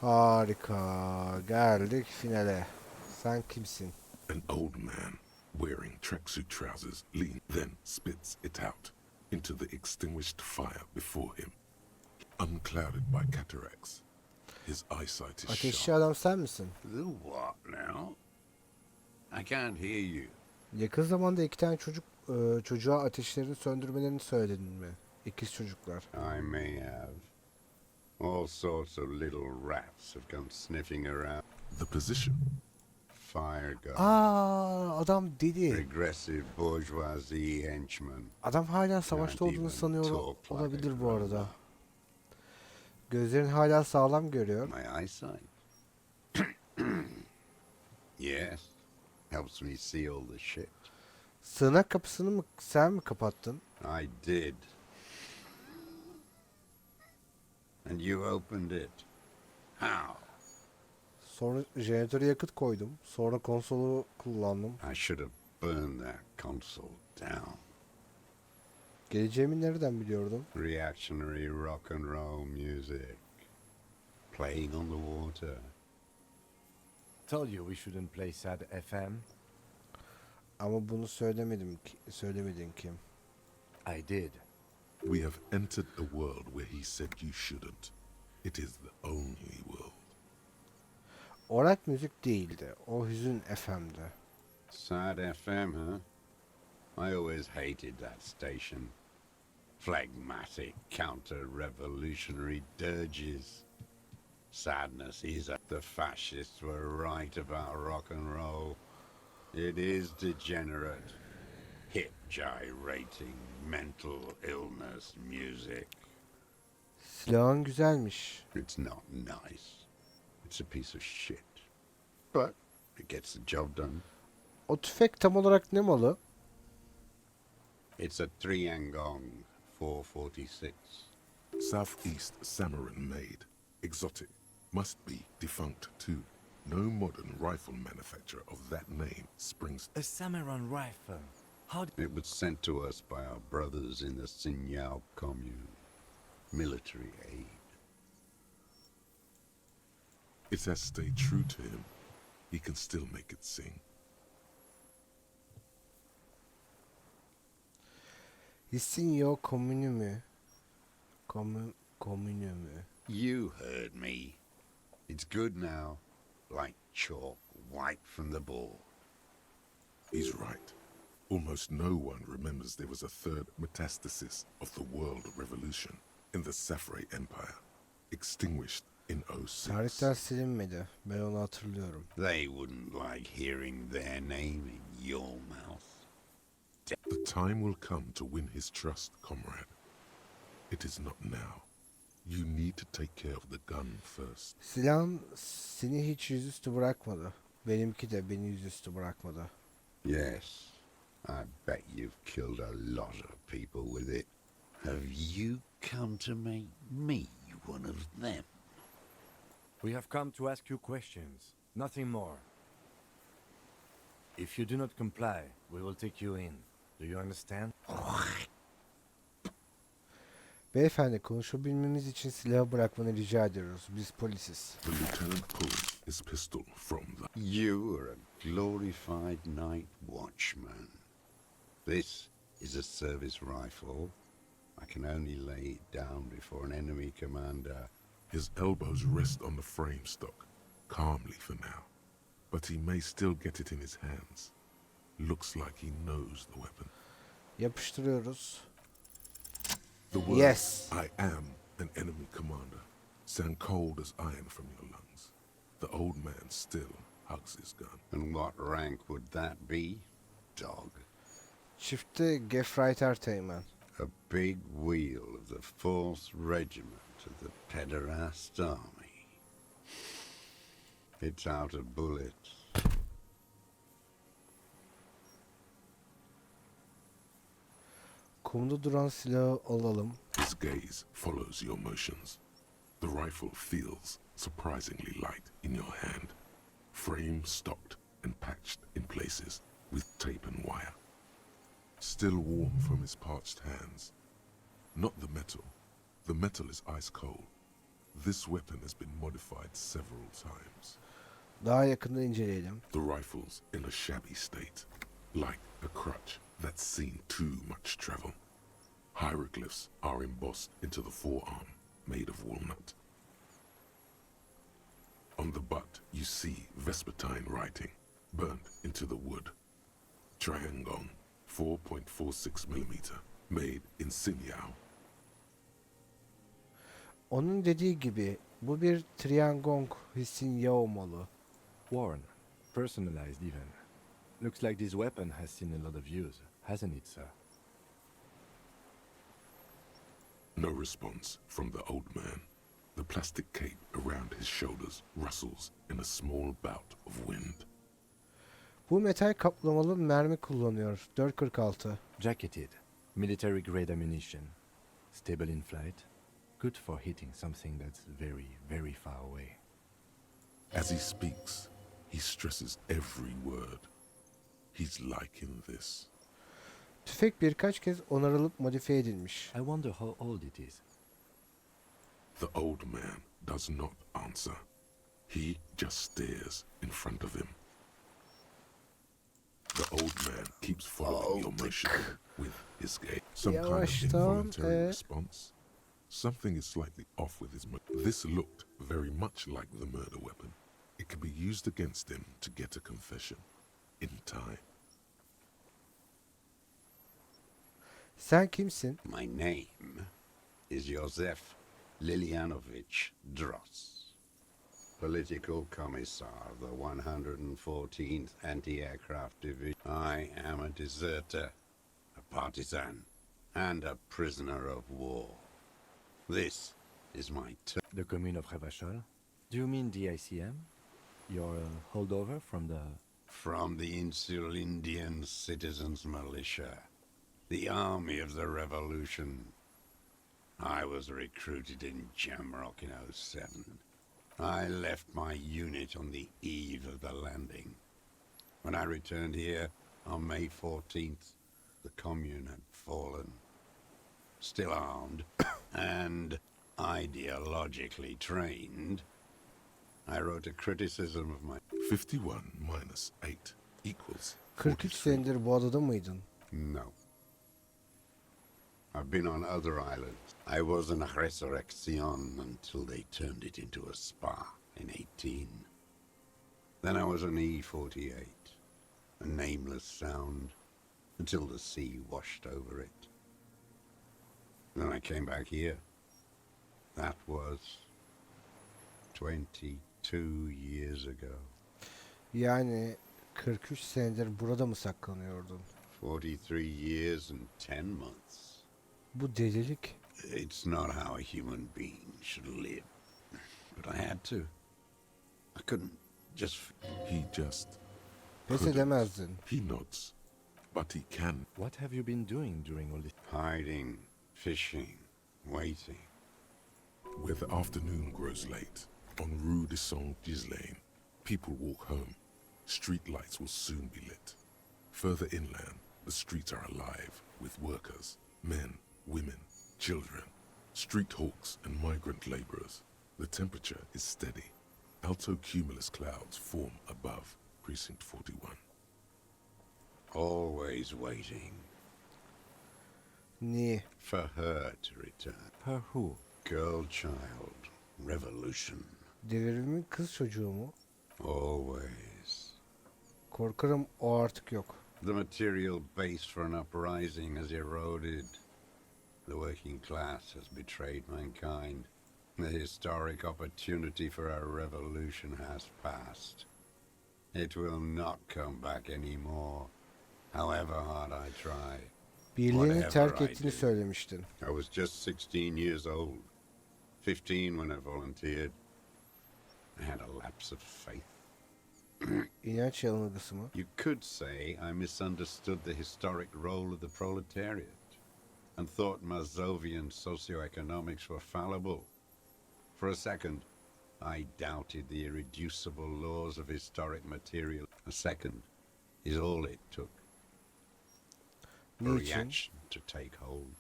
Harika. Geldik finale. Sen kimsin? An old man wearing tracksuit trousers leans, then spits it out into the extinguished fire before him, unclouded by cataracts. His eyesight is Ateşli sharp. adam sen misin? The what now? I can't hear you. Yakın zamanda iki tane çocuğa ateşlerini söndürmelerini söyledin mi? İkiz çocuklar. I may have. All sorts of little rats have come sniffing around. The position. Fire guard. Adam deli. Regressive bourgeoisie henchman. Adam hala savaşta olduğunu sanıyor olabilir bu arada. Gözlerin hala sağlam görüyor. My eyesight. Yes. Helps me see all the shit. Sığınak kapısını mı sen mi kapattın? I did. And you opened it. How? Sonra jeneratöre yakıt koydum. Sonra konsolu kullandım. I should have burned that console down. Geleceğimi nereden biliyordum? Reactionary rock and roll music. Playing on the water. Told you we shouldn't play sad FM. Ama bunu söylemedin kim? I did. We have entered a world where he said you shouldn't. It is the only world. Orak müzik değildi. O hüzün FM'di. Sad FM, huh? I always hated that station. Phlegmatic, counter-revolutionary dirges. Sadness is that the fascists were right about rock and roll. It is degenerate, hip gyrating, mental illness music. Silahın güzelmiş. It's not nice. It's a piece of shit. But it gets the job done. O tüfek tam olarak ne malı? It's a Triangong 446. Southeast Samoan made. Exotic. Must be defunct too. No modern rifle manufacturer of that name springs. A samurai rifle. How It was sent to us by our brothers in the Sinyao commune. Military aid. It has stayed true to him. He can still make it sing. Hissin yok komünü mü? Komünü mü? You heard me. It's good now. Like chalk wiped from the board. He's right. Almost no one remembers there was a third metastasis of the world revolution in the Safre Empire, extinguished in '06. Tarihten silinmedi. Ben onu hatırlıyorum. They wouldn't like hearing their name in your mouth. The time will come to win his trust, comrade. It is not now. You need to take care of the gun first. Silahın seni hiç yüzüstü bırakmadı. Benimki de beni yüzüstü bırakmadı. Yes, I bet you've killed a lot of people with it. Have you come to make me one of them? We have come to ask you questions, nothing more. If you do not comply, we will take you in. Do you understand? Beyefendi, konuşabilmemiz için silahı bırakmanı rica ediyoruz. Biz polisiz. The lieutenant pulls his pistol from the... You are a glorified night watchman. This is a service rifle. I can only lay it down before an enemy commander. His elbows rest on the frame stock, calmly for now. But he may still get it in his hands. Looks like he knows the weapon. Yapıştırıyoruz. The words, Yes. I am an enemy commander, sound cold as iron from your lungs. The old man still hugs his gun. And what rank would that be, dog? Çifte Gefreiter Teğmen. A big wheel of the 4th Regiment of the Pederast Army. It's out of bullets. Kumda duran silahı alalım. His gaze follows your motions. The rifle feels surprisingly light in your hand. Frame stocked and patched in places with tape and wire. Still warm from his parched hands. Not the metal. The metal is ice cold. This weapon has been modified several times. Daha yakından inceleyelim. The rifle's in a shabby state, like a crutch that's seen too much travel. Hieroglyphs are embossed into the forearm, made of walnut. On the butt, you see Vespertine writing, burnt into the wood. Triangon, 4.46 millimeter, made in Sinyao. Onun dediği gibi bu bir triangong hissin ya olmalı. Worn. Personalized even. Looks like this weapon has seen a lot of use, hasn't it, sir? No response from the old man. The plastic cape around his shoulders rustles in a small bout of wind. Bu metal kaplamalı mermi kullanıyor. 4.46. Jacketed. Military grade ammunition. Stable in flight. Good for hitting something that's very, very far away. As he speaks, he stresses every word. He's liking this. Tüfek birkaç kez onarılıp modifiye edilmiş. I wonder how old it is. The old man does not answer. He just stares in front of him. The old man keeps following your motion with his gaze. Some kind of Yavaştan, involuntary response. Something is slightly off with his This looked very much like the murder weapon. It could be used against him to get a confession in time. Sen kimsin? My name is Joseph Lilianovich Dross, Political Commissar of the 114th Anti-Aircraft Division. I am a deserter, a partisan, and a prisoner of war. This is my turn. The commune of Revachol? Do you mean the ICM? Your holdover from the... From the Insular Indian Citizens Militia, the army of the revolution. I was recruited in Jamrock in '07. I left my unit on the eve of the landing. When I returned here on May 14th, the commune had fallen. Still armed and ideologically trained, I wrote a criticism of my... 51 minus 8 equals 43 43. senedir bu adada mıydın? No. I've been on other islands. I was an resurrection until they turned it into a spa in 18. Then I was an E-48, a nameless sound, until the sea washed over it. Then I came back here. That was 22 years ago. Yani 43 senedir burada mı saklanıyordun? 43 years and 10 months. Bu delilik. It's not how a human being should live. But I had to. I couldn't just... He just Pes couldn't. edemezdin. He nods, but he can. What have you been doing during all this? Hiding, fishing, waiting. Where the afternoon grows late, on Rue de Saint-Ghislain, people walk home. Street lights will soon be lit. Further inland, the streets are alive with workers, men, women, children, street hawks and migrant laborers. The temperature is steady. Alto cumulus clouds form above Precinct 41. Always waiting Niye? for her to return. Her who? Girl child, revolution. Devrimin kız çocuğu mu? Always. Korkarım o artık yok. The material base for an uprising has eroded. The working class has betrayed mankind. The historic opportunity for a revolution has passed. It will not come back anymore, however hard I try. Birliğini Whatever terk I ettiğini do. söylemiştin. I was just 16 years old, 15 when I volunteered. I had a lapse of faith. İnanç yanılgısı mı? You could say I misunderstood the historic role of the proletariat and thought Mazovian socioeconomics were fallible. For a second, I doubted the irreducible laws of historic material. A second is all it took for Niçin? reaction to take hold.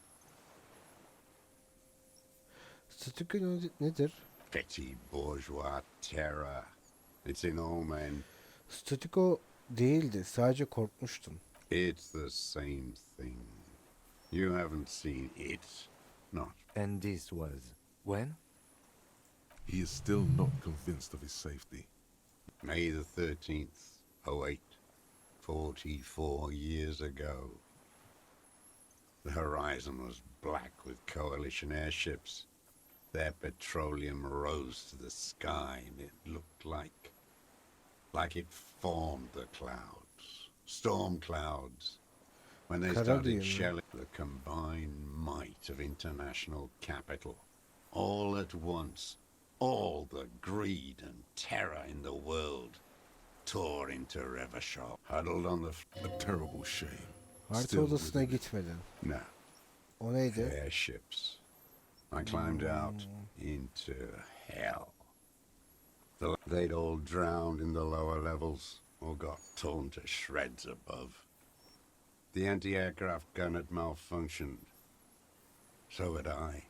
Statükü nedir? Petty bourgeois terror. It's in all men. Statiko değildi. Sadece korkmuştum. It's the same thing. You haven't seen it, not. And this was when? He is still not convinced of his safety. May the 13th, 08, 44 years ago. The horizon was black with coalition airships. Their petroleum rose to the sky and it looked like it formed the clouds, storm clouds. When they started shelling the combined might of international capital, all at once, all the greed and terror in the world tore into Revachol, huddled on the A terrible shame. Harita Still odasına within it. gitmedin. no O neydi? airships. I climbed out into hell. They'd all drowned in the lower levels or got torn to shreds above. The anti-aircraft gun had malfunctioned. So had I.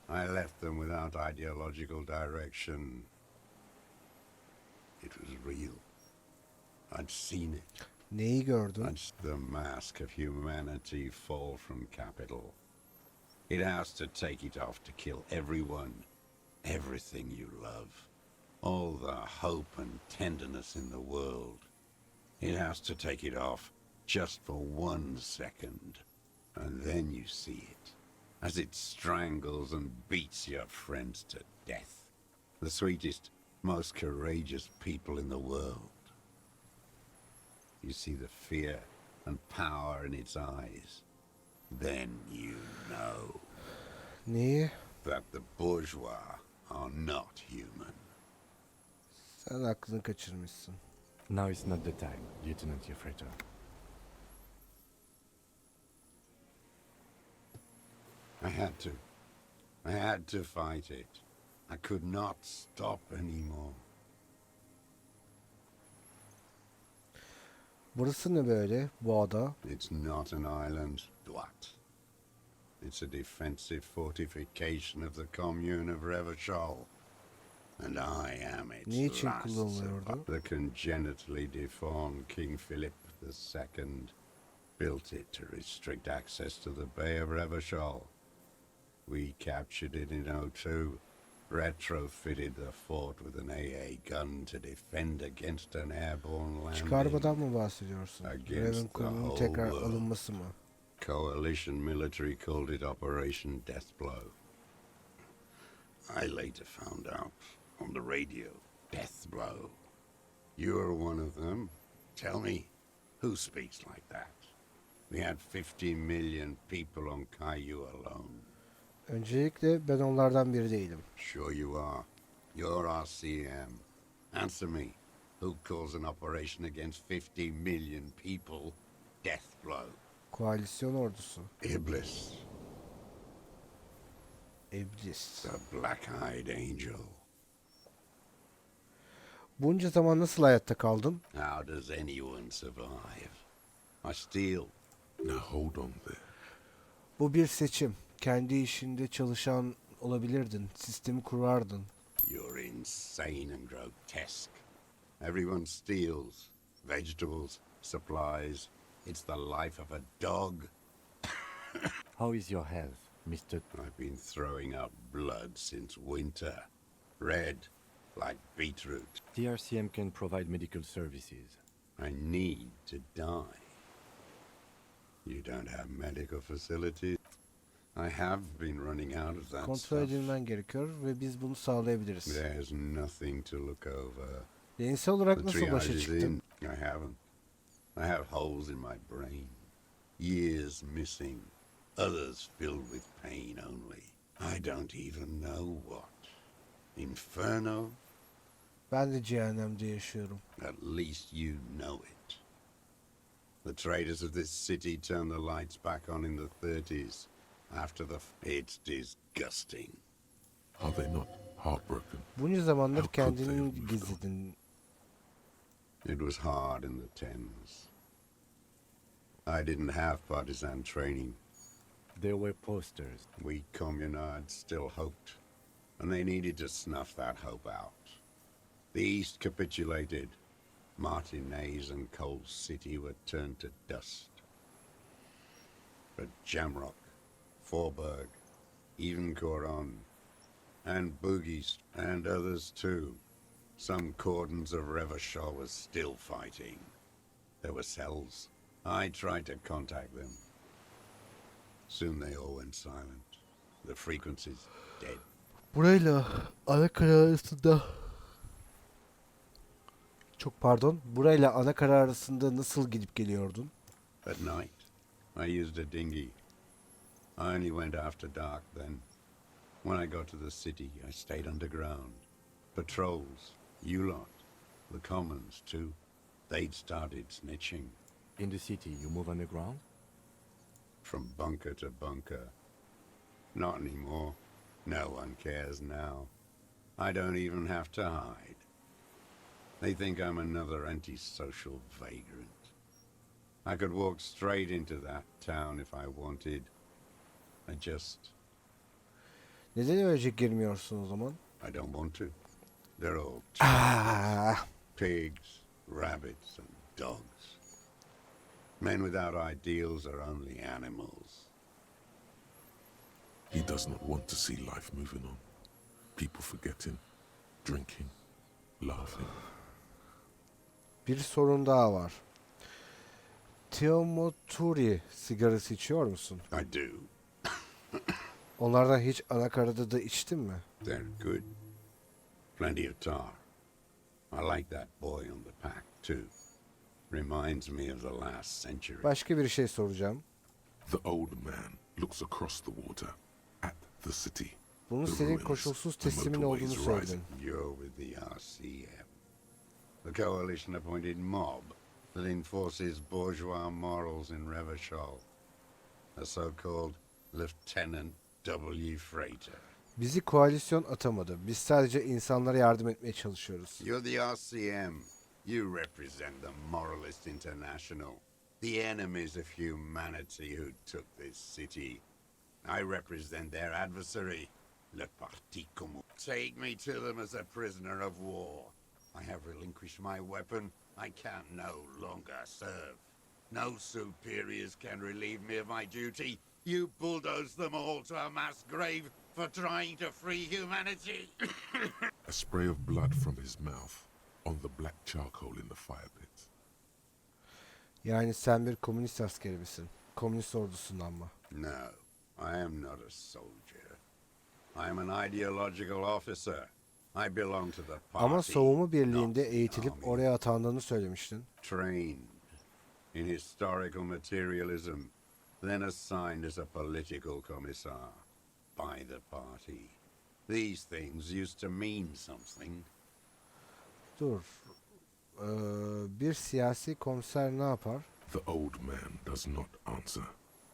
I left them without ideological direction. It was real. I'd seen it. Neyi gördün? I'd seen the mask of humanity fall from capital. It has to take it off to kill everyone, everything you love. All the hope and tenderness in the world. It has to take it off just for 1 second. And then you see it, as it strangles and beats your friends to death. The sweetest, most courageous people in the world. You see the fear and power in its eyes. Then you know Neyi? that the bourgeois are not human. Sen aklını kaçırmışsın. Now is not the time, Lieutenant Yefreto. I had to fight it. I could not stop anymore. Burası ne böyle? Bu ada. It's not an island, Dwight. It's a defensive fortification of the commune of Revachol. And I am its Niçin last kullanılıyordu? survivor. The congenitally deformed King Philip II built it to restrict access to the Bay of Revachol. We captured it in '02, retrofitted the fort with an AA gun to defend against an airborne landing. Çıkarmadan mı bahsediyorsun? Against the Revachol'un whole tekrar world. alınması mı? Coalition military called it Operation Deathblow. I later found out on the radio, Deathblow. You're one of them. Tell me, who speaks like that? We had 50 million people on Caillou alone. Öncelikle ben onlardan biri değilim. Sure you are. You're RCM. Answer me. Who calls an operation against 50 million people Deathblow? Koalisyon ordusu. Iblis, İblis. the black-eyed angel. Bunca zaman nasıl hayatta kaldın? How does anyone survive? I steal. Now hold on there. Bu bir seçim. Kendi işinde çalışan olabilirdin. Sistemi kurardın. You're insane and grotesque. Everyone steals. Vegetables, supplies. It's the life of a dog. How is your health, Mr. I've been throwing up blood since winter. Red, like beetroot. The RCM can provide medical services. I need to die. You don't have medical facilities? I have been running out of that Kontrol stuff. edilmen gerekiyor ve biz bunu sağlayabiliriz. There's nothing to look over. Deneyimsel olarak The nasıl triage başa is çıktın? in. I haven't. I have holes in my brain. Years missing. Others filled with pain only. I don't even know what. Inferno? Ben de cehennemde yaşıyorum. At least you know it. The traders of this city turned the lights back on in the 30s. After it's disgusting. Are they not heartbroken? Bunca zamandır How could they kendini have moved on? gizledin. It was hard in the tens. I didn't have partisan training. There were posters. We communards still hoped. and they needed to snuff that hope out. The East capitulated. Martinez and Cold City were turned to dust. But Jamrock, Forberg, even Coron, and Boogies, and others too. Some cordons of Revachol was still fighting. There were cells. I tried to contact them. Soon they all went silent. The frequencies dead. Burayla ana arasında çok pardon. Burayla ana arasında nasıl gidip geliyordun? At night, I used a dinghy. I only went after dark then. When I got to the city, I stayed underground. Patrols, you lot, the commons too. They'd started snitching. In the city, you move underground? From bunker to bunker. Not anymore. No one cares now. I don't even have to hide. They think I'm another antisocial vagrant. I could walk straight into that town if I wanted. I just... Neden öylece girmiyorsun o zaman? I don't want to. They're all Ah, pigs, rabbits, and dogs. Men without ideals are only animals. He does not want to see life moving on. People forgetting, drinking, laughing. bir sorun daha var. Teomoturi sigarası içiyor musun? I do. Onlardan hiç anakarada da içtin mi? They're good. Plenty of tar. I like that boy on the pack, too. Reminds me of the last century. Başka bir şey soracağım. The old man looks across the water at the city. Bunun The senin ruins, koşulsuz the teslimin motorways olduğunu rising. söyledin. You're with the RCM. The coalition-appointed mob that enforces bourgeois morals in Revachol. A so-called Lieutenant W. Freighter. Bizi koalisyon atamadı. Biz sadece insanlara yardım etmeye çalışıyoruz. You're the RCM. You represent the Moralist International. The enemies of humanity who took this city. I represent their adversary, Le Parti Commun. Take me to them as a prisoner of war. I have relinquished my weapon. I can no longer serve. No superiors can relieve me of my duty. You bulldoze them all to a mass grave for trying to free humanity. A spray of blood from his mouth on the black charcoal in the fire pit. Yani sen bir komünist askeri misin? Komünist ordusundan mı? No, I am not a soldier. I am an ideological officer. I belong to the party. Ama savunma not birliğinde the eğitilip army. oraya atandığını söylemiştin. Trained in historical materialism, then assigned as a political commissar by the party. These things used to mean something. Dur. Bir siyasi komiser ne yapar? The old man does not answer.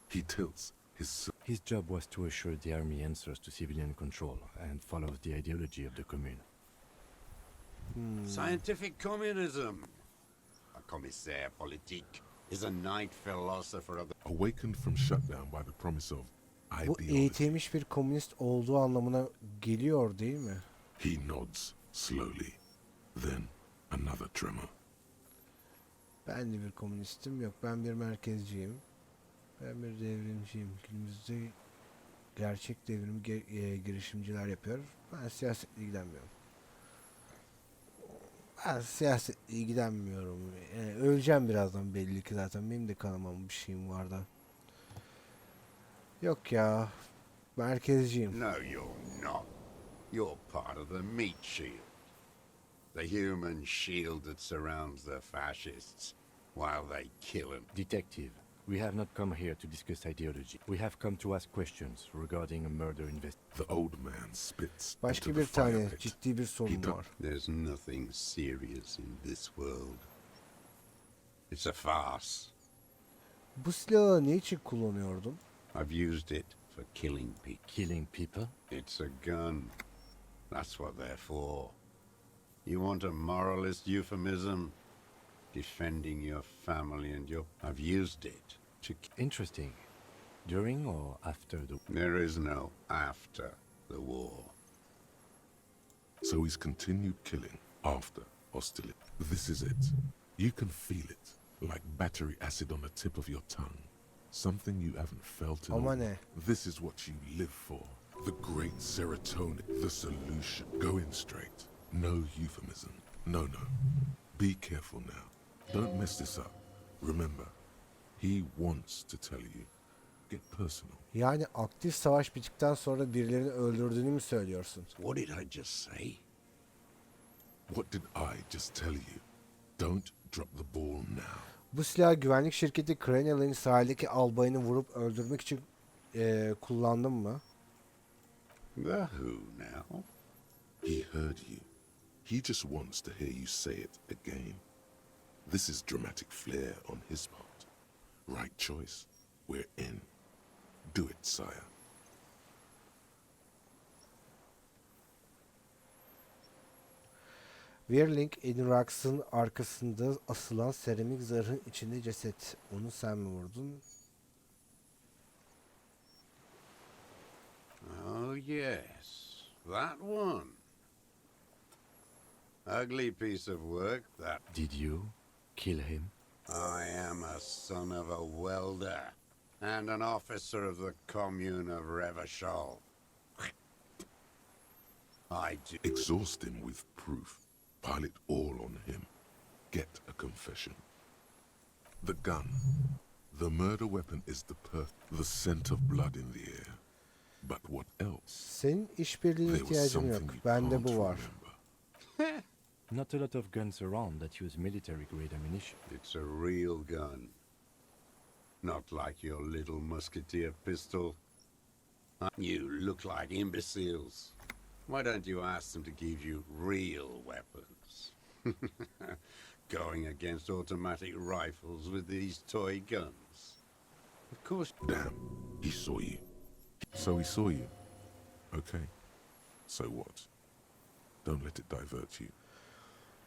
He tilts his His job was to assure the army answers to civilian control and follows the ideology of the commune. Scientific communism. A commissaire politique is a night philosopher of the... awakened from shutdown by the promise of Bu ideology. eğitilmiş bir komünist olduğu anlamına geliyor değil mi? He nods slowly. Then another tremor. Ben de bir komünistim. Yok, ben bir merkezciyim. Ben bir devrimciyim. Günümüzde gerçek devrim girişimciler yapıyor. Ben siyasetle ilgilenmiyorum. Ben siyasetle ilgilenmiyorum. Yani öleceğim birazdan belli ki zaten. Benim de kanamam bir şeyim var da. Yok ya. Merkezciyim. No, you're not. You're part of the meat shield. The human shield that surrounds the fascists while they kill them. Detective, we have not come here to discuss ideology. We have come to ask questions regarding a murder investigation. The old man spits Başka into bir the fire tane pit. ciddi bir sorun var. There's nothing serious in this world. It's a farce. Bu silahı ne için kullanıyordun? I've used it for killing people. Killing people? It's a gun. That's what they're for. You want a moralist euphemism? Defending your family and your... I've used it to... Interesting. During or after the... There is no after the war. So he's continued killing after hostility. This is it. You can feel it, like battery acid on the tip of your tongue. Something you haven't felt in a Ama while. ne? This is what you live for. The great serotonin, the solution. Go in straight. No euphemism. No. Be careful now. Don't mess this up. Remember, he wants to tell you. Get personal. Yani aktif savaş bittikten sonra birilerini öldürdüğünü mü söylüyorsun? What did I just say? What did I just tell you? Don't drop the ball now. Bu silahı güvenlik şirketi Cranial'in sahildeki albayını vurup öldürmek için kullandın mı? The who now? He heard you. He just wants to hear you say it again. This is dramatic flair on his part. Right choice. We're in. Do it, sire. Whirling Enirax'ın arkasında asılan seramik zırhın içinde ceset. Onu sen mi vurdun? Oh, yes. That one. Ugly piece of work, that. Did you kill him? I am a son of a welder and an officer of the commune of Revachol. I do. Exhaust him with proof. Pile it all on him. Get a confession. The gun. The murder weapon is the scent of blood in the air. But what else? Senin işbirliğine There was ihtiyacın something yok. you Bende can't bu var. remember. Not a lot of guns around that use military-grade ammunition. It's a real gun. Not like your little musketeer pistol. You look like imbeciles. Why don't you ask them to give you real weapons? Going against automatic rifles with these toy guns. Of course. Damn, he saw you. So he saw you. Okay. So what? Don't let it divert you.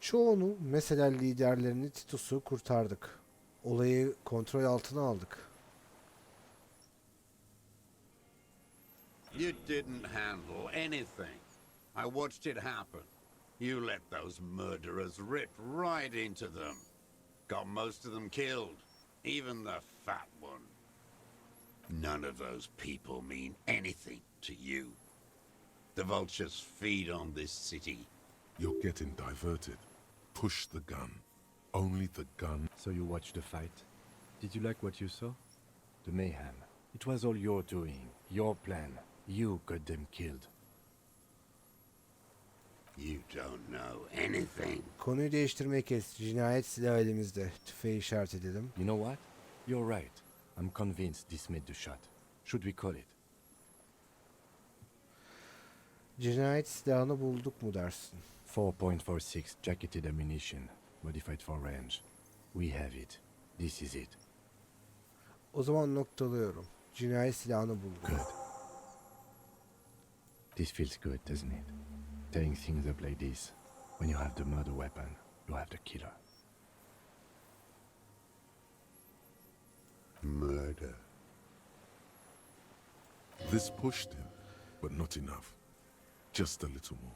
Çoğunu, mesela liderlerini Titus'u kurtardık. Olayı kontrol altına aldık. You didn't handle anything. I watched it happen. You let those murderers rip right into them. Got most of them killed, even the fat one. None of those people mean anything to you. The vultures feed on this city. You're getting diverted. Push the gun. Only the gun. So you watched the fight. Did you like what you saw? The mayhem. It was all your doing, your plan. You got them killed. You don't know anything. Konuyu değiştirmeyi kes. Cinayet silahı elimizde. Tüfeği işaret edelim. You know what? You're right. I'm convinced this made the shot. Should we call it? Cinayet silahını bulduk mu dersin? 4.46 jacketed ammunition, modified for range. We have it. This is it. O zaman noktalıyorum. Cinayet silahını bulduk. Good. This feels good, doesn't it? Tearing things up like this. When you have the murder weapon, you have the killer. Murder. This pushed him, but not enough. Just a little more.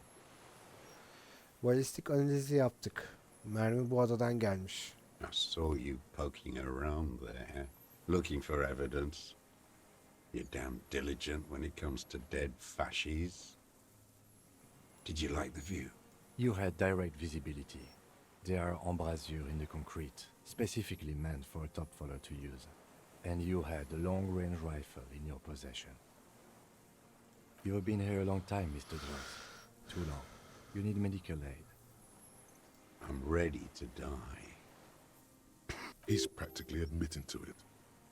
Balistik analizi yaptık. Mermi bu adadan gelmiş. I saw you poking around there, looking for evidence. You're damn diligent when it comes to dead fascies. Did you like the view? You had direct visibility. There are embrasures in the concrete, specifically meant for a top follower to use. And you had a long-range rifle in your possession. You've been here a long time, Mr. Drugs. Too long. You need medical aid. I'm ready to die. He's practically admitting to it.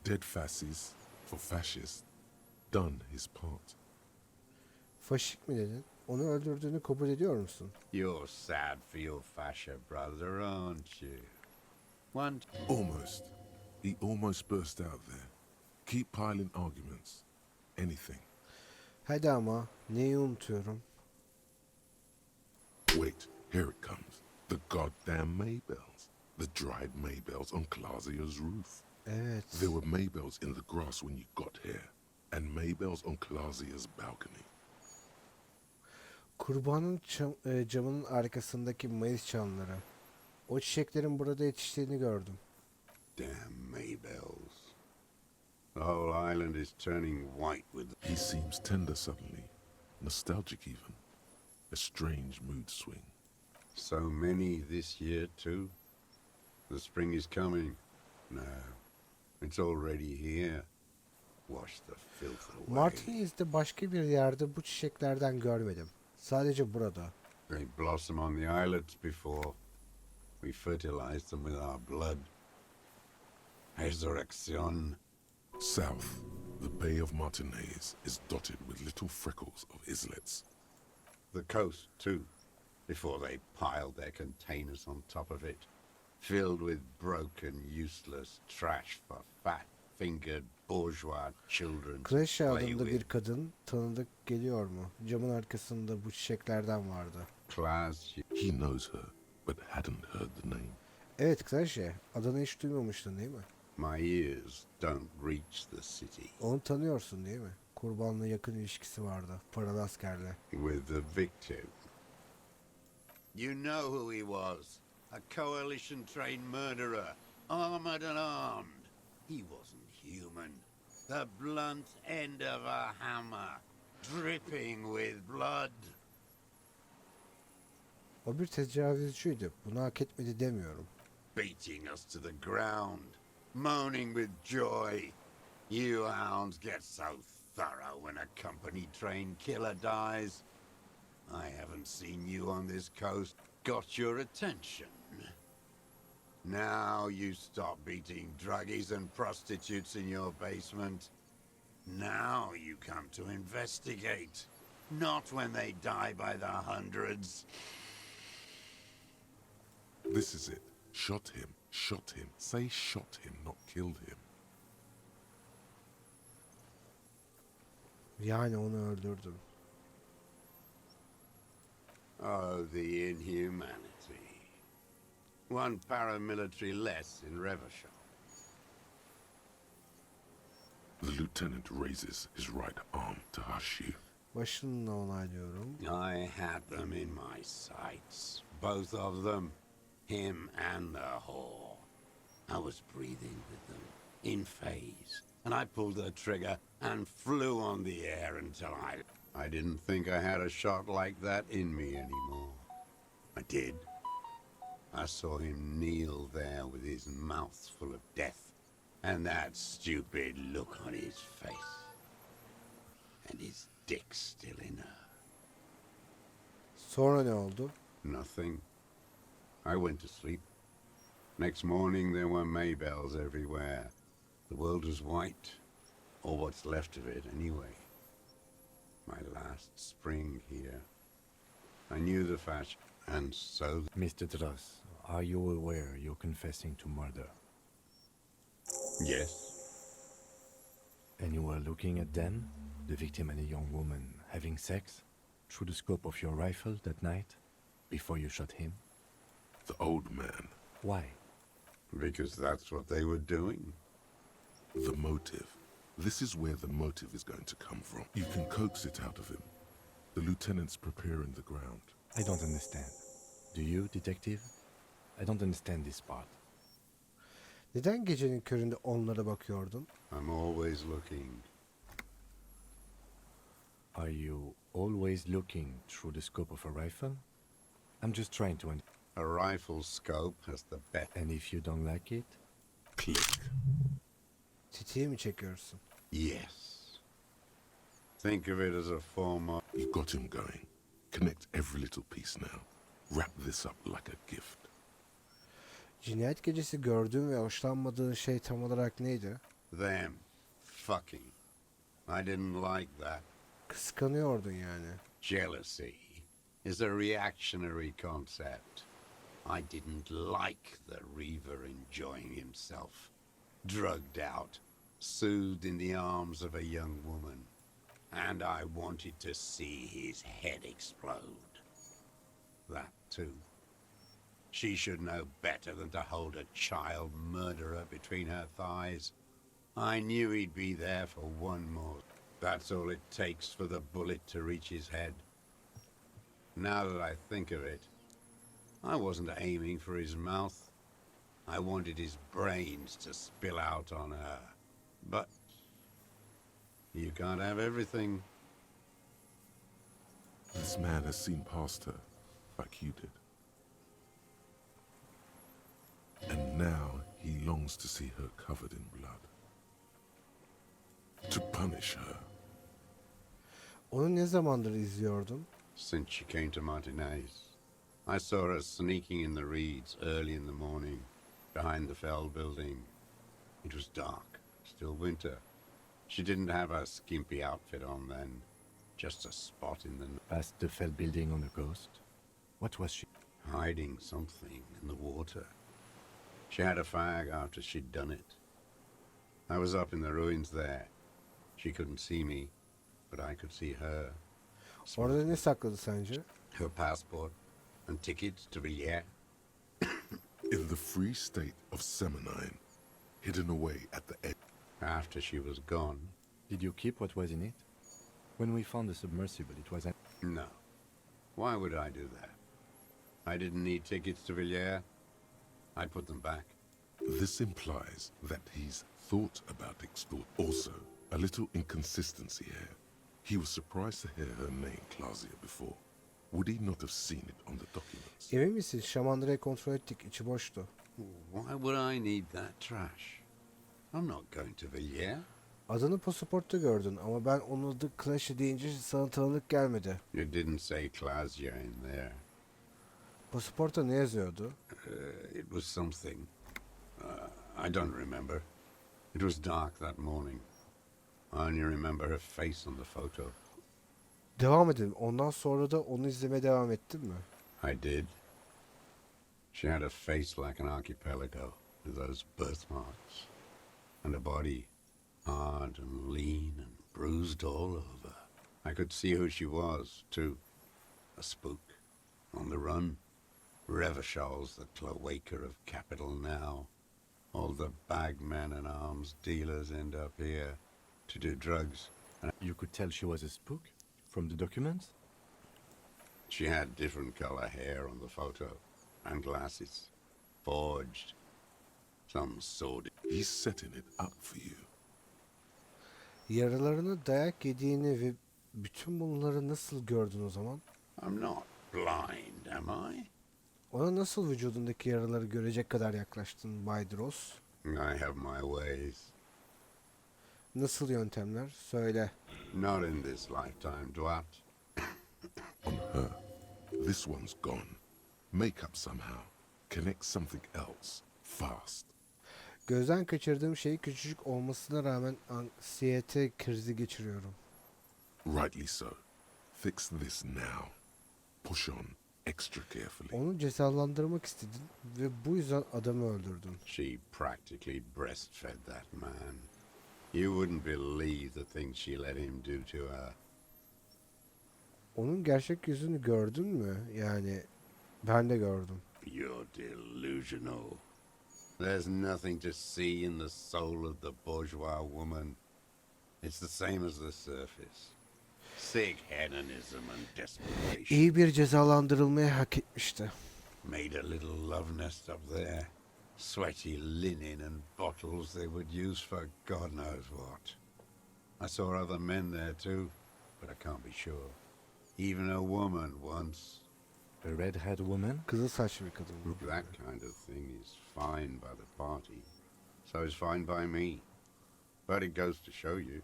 Dead fascists for fascists. Done his part. Faşik mi dedin? Onu öldürdüğünü kabul ediyor musun? You're sad for your fascia brother, aren't you? One. Almost. He almost burst out there. Keep piling arguments. Anything. Hadi ama neyi unutuyorum? Wait, here it comes. The goddamn Maybells. The dried Maybells on Clausia's roof. Evet. There were Maybells in the grass when you got here. And Maybells on Clausia's balcony. Kurbanın camının arkasındaki mayıs çamları. O çiçeklerin burada yetiştiğini gördüm. Damn Maybells. The whole island is turning white with He seems tender suddenly, nostalgic even. A strange mood swing. so many this year too. The spring is coming. No, it's already here. Wash the filth away. Martinis'te başka bir yerde bu çiçeklerden görmedim. Sadece burada. They blossom on the islets before we fertilize them with our blood. Resurrection. South, the Bay of Martinez is dotted with little freckles of islets. The coast too, before they piled their containers on top of it, filled with broken, useless trash for fat-fingered bourgeois children to Crasher play adında bir with. kadın tanıdık geliyor mu? Camın arkasında bu çiçeklerden vardı. Class, He knows her, but hadn't heard the name. Evet Crasher, adını hiç duymamıştın değil mi? my ears don't reach the city. Onu tanıyorsun değil mi? Kurbanla yakın ilişkisi vardı. Paralı askerle. With the victim. You know who he was. A coalition-trained murderer, armored and armed. He wasn't human. The blunt end of a hammer, dripping with blood. O bir tecavüzcüydü. Bunu hak etmedi demiyorum. Beating us to the ground, moaning with joy. You hounds get so thorough when a company-trained killer dies. I haven't seen you on this coast. Got your attention. Now you stop beating druggies and prostitutes in your basement. Now you come to investigate. Not when they die by the hundreds. This is it. Shot him. Shot him. Say shot him, not killed him. Yani onu öldürdüm. Oh, the inhumanity. One paramilitary less in Revachol. The lieutenant raises his right arm to hush you. Başınla onaylıyorum. I had them in my sights. Both of them. Him and the whore. I was breathing with them, in phase. And I pulled the trigger and flew on the air until I didn't think I had a shot like that in me anymore. I did. I saw him kneel there with his mouth full of death, and that stupid look on his face. And his dick still in her. Sonra ne oldu? Nothing. I went to sleep. Next morning there were Maybells everywhere. The world was white, or what's left of it anyway. My last spring here. I knew the fashion, and so... Mr. Dross, are you aware you're confessing to murder? Yes. And you were looking at them, the victim and a young woman, having sex, through the scope of your rifle that night, before you shot him? The old man. Why? Because that's what they were doing. The motive. This is where the motive is going to come from. You can coax it out of him. The lieutenant's preparing the ground. I don't understand. Do you, detective? I don't understand this part. Neden gecenin köründe onlara bakıyordun? I'm always looking. Are you always looking through the scope of a rifle? I'm just trying to A rifle scope has the best... And if you don't like it? Click. Tetiği mi çekiyorsun? Yes. Think of it as a form of... You've got him going. Connect every little piece now. Wrap this up like a gift. Cinayet gecesi gördüğün ve hoşlanmadığın şey tam olarak neydi? them fucking. I didn't like that. Kıskanıyordun yani. Jealousy is a reactionary concept. I didn't like the Reaver enjoying himself. Drugged out, soothed in the arms of a young woman. And I wanted to see his head explode. That too. She should know better than to hold a child murderer between her thighs. I knew he'd be there for one more. That's all it takes for the bullet to reach his head. Now that I think of it, I wasn't aiming for his mouth. I wanted his brains to spill out on her. But you can't have everything. This man has seen past her, like you did. And now he longs to see her covered in blood. To punish her. Onu ne zamandır izliyordun? Since she came to Martinez, I saw her sneaking in the reeds early in the morning, behind the Fell building. It was dark, still winter. She didn't have her skimpy outfit on then, just a spot in the Past the Fell building on the coast? What was she? hiding something in the water. She had a fag after she'd done it. I was up in the ruins there. She couldn't see me, but I could see her. Orada ne sakladı sence? Her passport and tickets to Villiers. In the free state of Seminine, hidden away at the edge. After she was gone, Did you keep what was in it? When we found the submersible, it was no. Why would I do that? I didn't need tickets to Villiers. I put them back. This implies that he's thought about extort. Also, a little inconsistency here. He was surprised to hear her name Clausia before. Would he not have seen it on the documents? Emin misin? Şamandıra'yı kontrol ettik. İçi boştu. Why would I need that trash? I'm not going to Villiers. Adını pasaportta gördün ama ben onun adı Clash'ı deyince sana tanıdık gelmedi. You didn't say Clausia in there. Pasaportta ne yazıyordu? It was something. I don't remember. It was dark that morning. I only remember her face on the photo. Devam edelim. Ondan sonra da onu izlemeye devam ettin mi? I did. She had a face like an archipelago with those birthmarks. And a body hard and lean and bruised all over. I could see who she was, too. A spook. On the run. Revachol's the cloaca of capital now. All the bagmen and arms dealers end up here to do drugs. And You could tell she was a spook? From the documents? she had different color hair on the photo. And glasses. Forged. Some sordid. He's setting it up for you. Yaralarını dayak yediğini ve bütün bunları nasıl gördün o zaman? I'm not blind, am I? Ona nasıl vücudundaki yaraları görecek kadar yaklaştın Bay Dross? I have my ways. Nasıl yöntemler? Söyle. Not in this lifetime, Dwat. On her. This one's gone. Make up somehow. Connect something else. Fast. Gözden kaçırdığım şey küçücük olmasına rağmen anksiyete krizi geçiriyorum. Rightly so. Fix this now. Push on extra carefully. Onu cezalandırmak istedin ve bu yüzden adamı öldürdün. She practically breastfed that man. You wouldn't believe the things she let him do to her. Onun gerçek yüzünü gördün mü? Yani ben de gördüm. You're delusional. There's nothing to see in the soul of the bourgeois woman. It's the same as the surface. Sick hedonism and desperation. İyi bir cezalandırılmayı hak etmişti. Made a little love nest up there. Sweaty linen and bottles they would use for God knows what. I saw other men there too, but I can't be sure. Even a woman once. A red-haired woman? Kızıl saçlı bir kadın. That kind of thing is fine by the party. So is fine by me. But it goes to show you.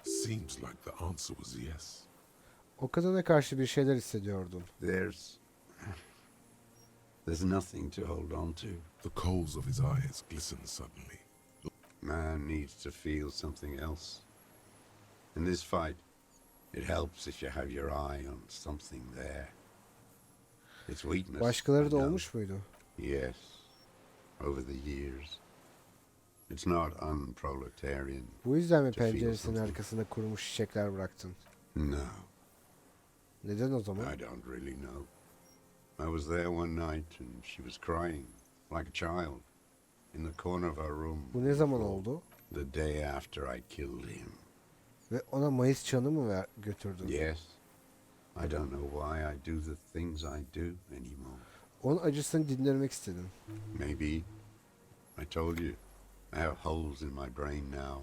Seems like the answer was yes. O kadına karşı bir şeyler hissediyordun. There's nothing to hold on to. The coals of his eyes glistened suddenly. Man needs to feel something else. In this fight, it helps if you have your eye on something there. It's weakness. Başkaları da I know. olmuş muydu? Yes, over the years. It's not unproletarian. Bu yüzden mi To feel penceresinin something. arkasında kurumuş çiçekler bıraktın? No, Neden o zaman? I don't really know. I was there one night and she was crying like a child in the corner of her room. Bu ne zaman oldu? The day after I killed him. Ve ona Mayıs çanı mı götürdün? Yes. I don't know why I do the things I do anymore. Onun acısını dinlemek istedim. Maybe, I told you, I have holes in my brain now.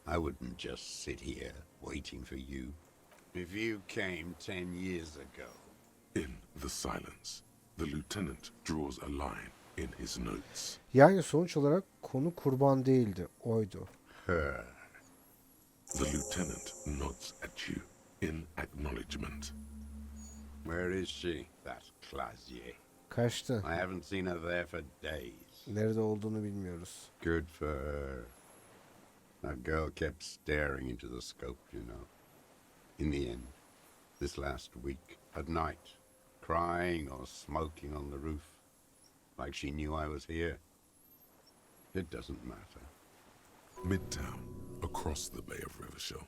I wouldn't just sit here waiting for you. If you came 10 years ago. In the silence, the lieutenant draws a line in his notes. Yani sonuç olarak konu kurban değildi, oydu. Her. The lieutenant nods at you in acknowledgement. Where is she? That Clasier. Kaçtı. I haven't seen her there for days. Nerede olduğunu bilmiyoruz. Good for her. That girl kept staring into the scope, you know. In the end, this last week, at night, crying or smoking on the roof, like she knew I was here. It doesn't matter. Midtown, across the Bay of Revachol,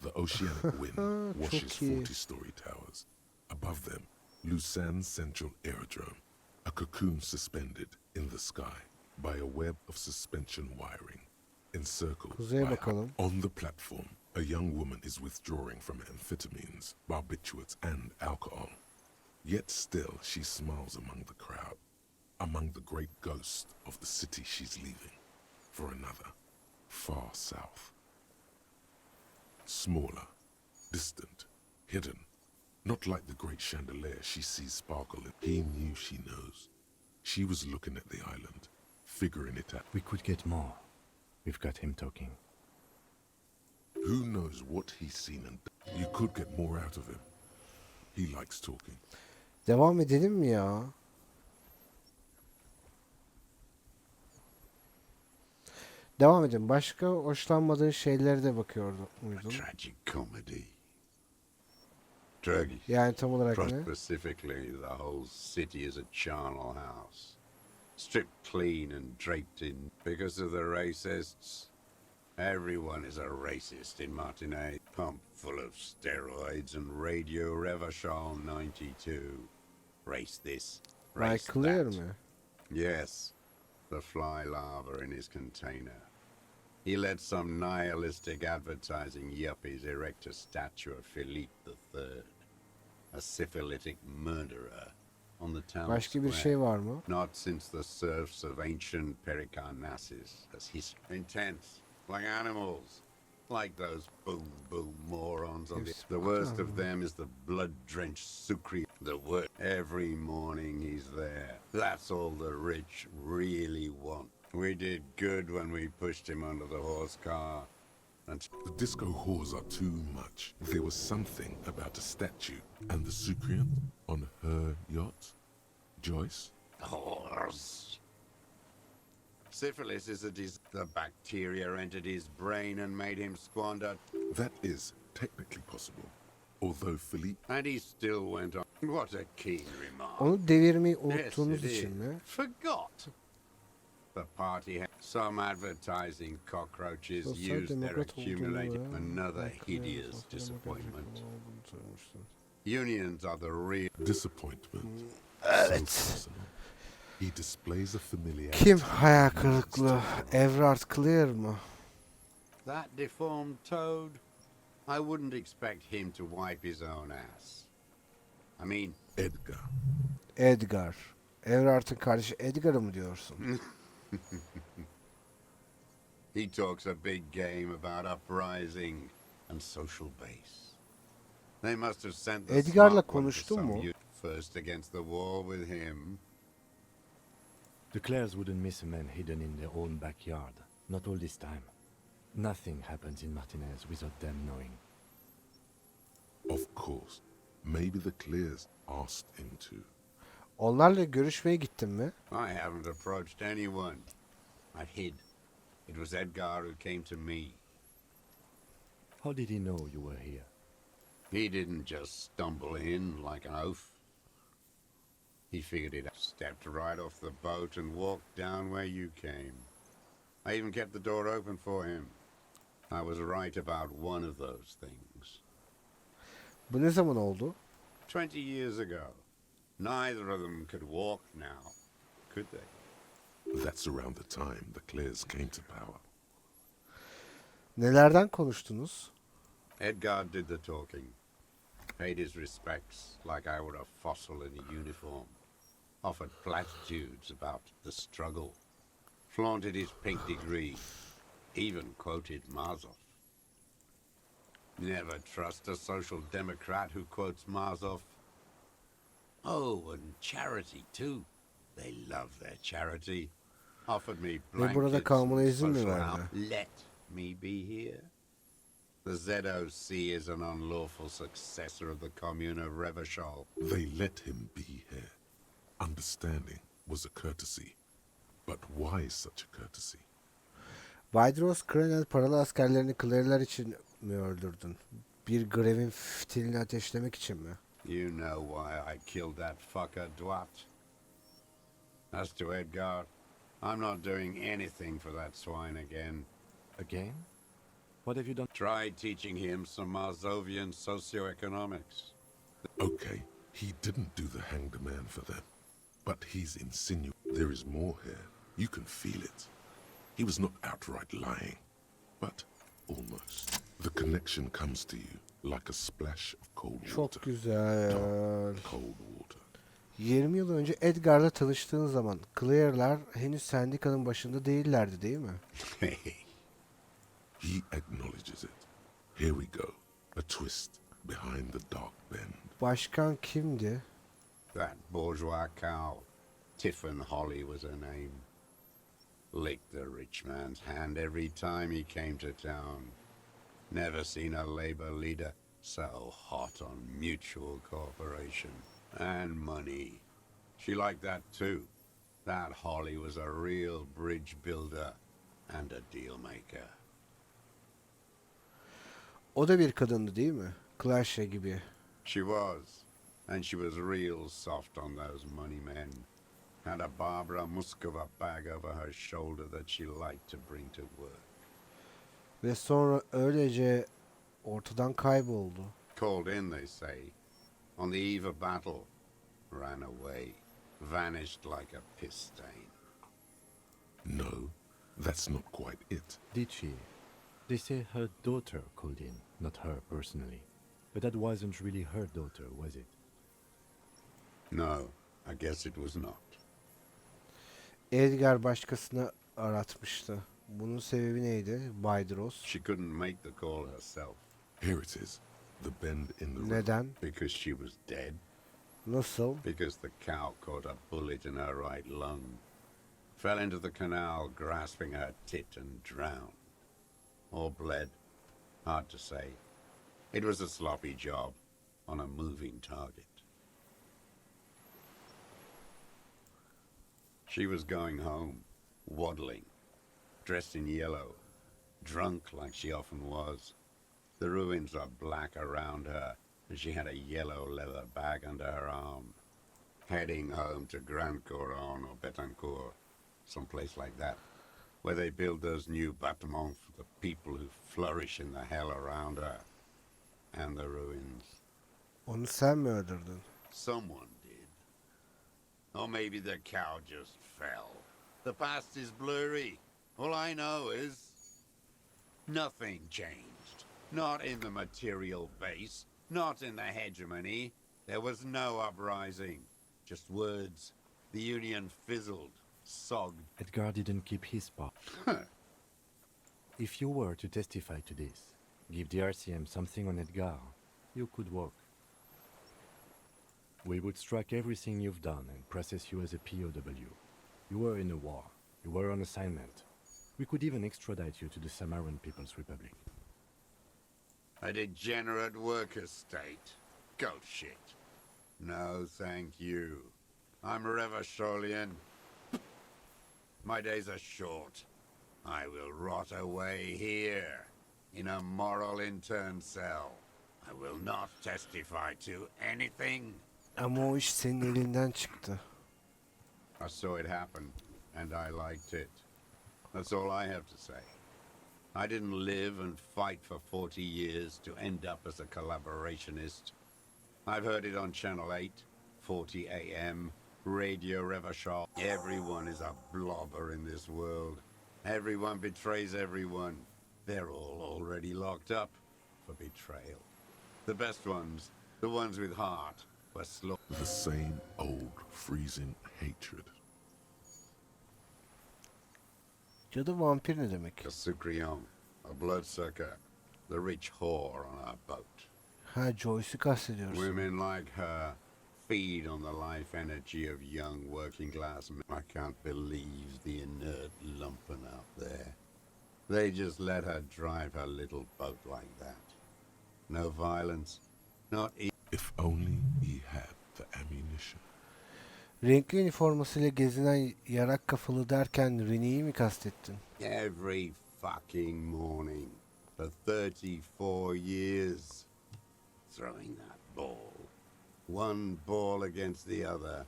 the oceanic wind washes Çok iyi. 40-story towers. Above them, Lausanne Central Aerodrome, a cocoon suspended in the sky by a web of suspension wiring, encircled Kuzeye by bakalım. on the platform, a young woman is withdrawing from amphetamines, barbiturates, and alcohol. Yet still she smiles among the crowd, among the great ghosts of the city she's leaving, for another, far south. Smaller, distant, hidden, not like the great chandelier she sees sparkle in. He knew she knows. She was looking at the island, figuring it out. We could get more. We've got him talking. Who knows what he's seen and done. You could get more out of him. He likes talking. Devam edelim mi ya? Devam edelim. Başka hoşlanmadığın şeylere de bakıyordum. A tragic comedy. Tragic. Yani tam olarak Trust ne? specifically, the whole city is a charnel house. Stripped clean and draped in because of the racists. Everyone is a racist in Martinez. Pump full of steroids and radio Revachol 92. Race this, race Like Clear that. mi? Yes, the fly larva in his container. He let some nihilistic advertising yuppies erect a statue of Philippe III, a syphilitic murderer, on the town Başka bir square. şey var mı? Not since the serfs of ancient Pericarnassus has history. Intense, like animals, like those boom morons on Yes, the worst of them is the blood-drenched Sucre. The worst. Every morning he's there. That's all the rich really want. We did good when we pushed him under the horse car. And The disco whores are too much. There was something about a statue and the Sucrian on her yacht. Joyce? horse. Syphilis is the bacteria entered his brain and made him squander. That is technically possible. Although Philippe, And he still went on. What a keen remark. Onu devirmeyi Yes, unuttuğunuz it için is. mi? Forgot. The party had some advertising cockroaches Sosyal used their demokrat accumulated. olduğunu Another hideous disappointment. Unions are the real. disappointment. Evet. So personal. He displays a familiarity. Kim hayal kırıklığı? Everard Clear mı? That deformed toad? I wouldn't expect him to wipe his own ass. I mean, Edgar. Edgar. Everard'ın kardeşi Edgar'ı mı diyorsun? he talks a big game about uprising and social base. They must have sent the Edgar'la smart one to konuştun some mu? first against the wall with him. The Clares wouldn't miss a man hidden in their own backyard. Not all this time. Nothing happens in Martinez without them knowing. Of course. Maybe the Clears asked him to. Onlarla görüşmeye gittin mi? I haven't approached anyone. I hid. It was Edgar who came to me. How did he know you were here? He didn't just stumble in like an oaf. He figured it out, stepped right off the boat and walked down where you came. I even kept the door open for him. I was right about one of those things. Bu ne zaman oldu? 20 years ago. Neither of them could walk now, could they? That's around the time the Clears came to power. Nelerden konuştunuz? Edgar did the talking. Paid his respects like I were a fossil in a uniform. Offered platitudes about the struggle. Flaunted his pink degree. Even quoted Marzoff. Never trust a social democrat who quotes Marzoff. Oh, and charity too. They love their charity. Offered me Ve burada blankets kalmana and izin mi social verdi? Let me be here. The ZOC is an unlawful successor of the commune of Revachol. They let him be here. Understanding was a courtesy. But why such a courtesy? Vaydros Krenel paralı askerlerini Kleriler için mi öldürdün? Bir grevin fitilini ateşlemek için mi? You know why I killed that fucker, Dwat. As to Edgar, I'm not doing anything for that swine again. Again? What have you done? Tried teaching him some Marzovian socioeconomics. Okay, he didn't do the hanged man for them. But he's insinuating there is more here. You can feel it. He was not outright lying, but almost. The connection comes to you like a splash of cold water. Çok güzel. Dark, cold water. 20 yıl önce Edgar'la tanıştığın zaman Claire'lar henüz sendikanın başında değillerdi değil mi? He acknowledges it. Here we go. A twist behind the dark bend. Başkan kimdi? That bourgeois cow. Tiffin Holly was her name. Licked the rich man's hand every time he came to town. Never seen a labor leader so hot on mutual cooperation and money. She liked that too. That Holly was a real bridge builder and a deal maker. O da bir kadındı değil mi? Clashe gibi. She was. And she was real soft on those money men. Had a Barbara Muskova bag over her shoulder that she liked to bring to work. Ve sonra öylece ortadan kayboldu. Called in, they say, on the eve of battle. Ran away. Vanished like a piss stain. No, that's not quite it. Did she? They say her daughter called in, not her personally. But that wasn't really her daughter, was it? No, I guess it was not. Edgar başkasını aratmıştı. Bunun sebebi neydi? Vaydros. She couldn't make the call herself. Here it is. The bend in the road. Neden? Because she was dead. Nasıl? Because the cow caught a bullet in her right lung. Fell into the canal, grasping her tit and drowned. Or bled. Hard to say. It was a sloppy job on a moving target. She was going home, waddling, dressed in yellow, drunk like she often was. The ruins are black around her, and she had a yellow leather bag under her arm. Heading home to Grand Couronne or Betancourt, someplace like that, where they build those new bâtiments for the people who flourish in the hell around her. And the ruins. Onu sen mi öldürdün? Someone did. Or maybe the cow just fell. The past is blurry. All I know is nothing changed. Not in the material base, not in the hegemony. There was no uprising. Just words. The Union fizzled, sogged. Edgar didn't keep his part. If you were to testify to this, give the RCM something on Edgar, you could walk. We would strike everything you've done and process you as a POW. You were in a war. You were on assignment. We could even extradite you to the Samaran People's Republic. A degenerate worker state. Go shit. No, thank you. I'm Revacholian. My days are short. I will rot away here, in a moral intern cell. I will not testify to anything. Ama o iş senin elinden çıktı. I saw it happen, and I liked it. That's all I have to say. I didn't live and fight for 40 years to end up as a collaborationist. I've heard it on Channel 8, 40 AM, Radio Revachol. Everyone is a blobber in this world. Everyone betrays everyone. They're all already locked up for betrayal. The best ones The ones with heart were slaughtered. The same old freezing hatred. Cadı vampir ne demek? A Sucrion, a bloodsucker, the rich whore on our boat. Ha, Joyce'u kastediyoruz. Women like her feed on the life energy of young working class men. I can't believe the inert lumpen out there. They just let her drive her little boat like that. No violence, not If only he had the ammunition. Renkli üniformasıyla gezinen yarak kafalı derken Rini'yi mi kastettin? every fucking morning for 34 years. Throwing that ball. One ball against the other.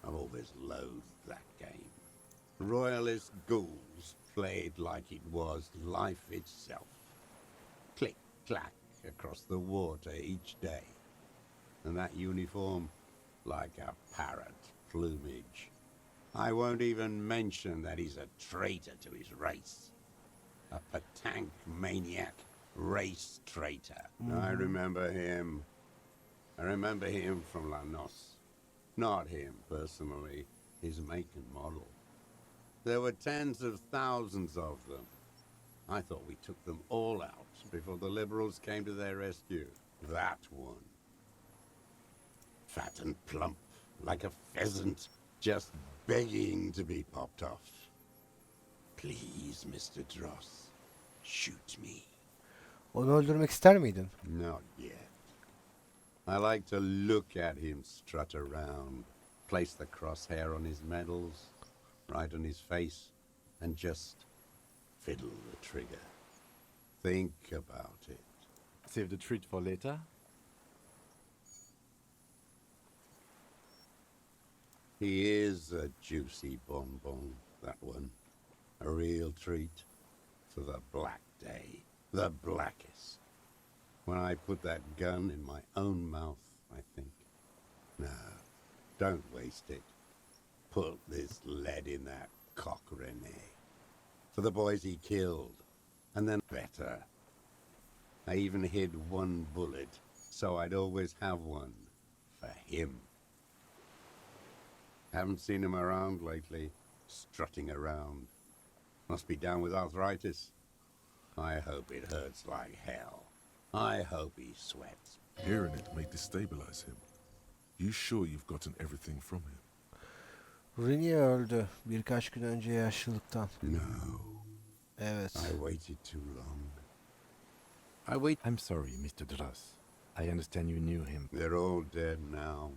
I've always loathed that game. Royalist ghouls played like it was life itself. Click, clack across the water each day. And that uniform, like a parrot plumage. I won't even mention that he's a traitor to his race. A Patank maniac race traitor. I remember him. I remember him from La Noce. Not him personally, his make and model. There were tens of thousands of them. I thought we took them all out before the liberals came to their rescue. That one. Fat and plump, like a pheasant, just begging to be popped off. Please, Mr. Dross, shoot me. Onu öldürmek ister miydin? Not yet. I like to look at him strut around, place the crosshair on his medals, right on his face, and just fiddle the trigger. Think about it. Save the treat for later? He is a juicy bonbon, that one. A real treat for the black day. The blackest. When I put that gun in my own mouth, I think. No, don't waste it. Put this lead in that cock, René. For the boys he killed. And then better. I even hid one bullet, so I'd always have one. For him. Haven't seen him around lately. Strutting around. Must be down with arthritis. I hope it hurts like hell. I hope he sweats. Hearing it may destabilize him. You sure you've gotten everything from him? Rini öldü birkaç gün önce yaşlılıktan. No, Evet. I waited too long. I'm sorry, Mr. Dross. I understand you knew him. They're all dead now.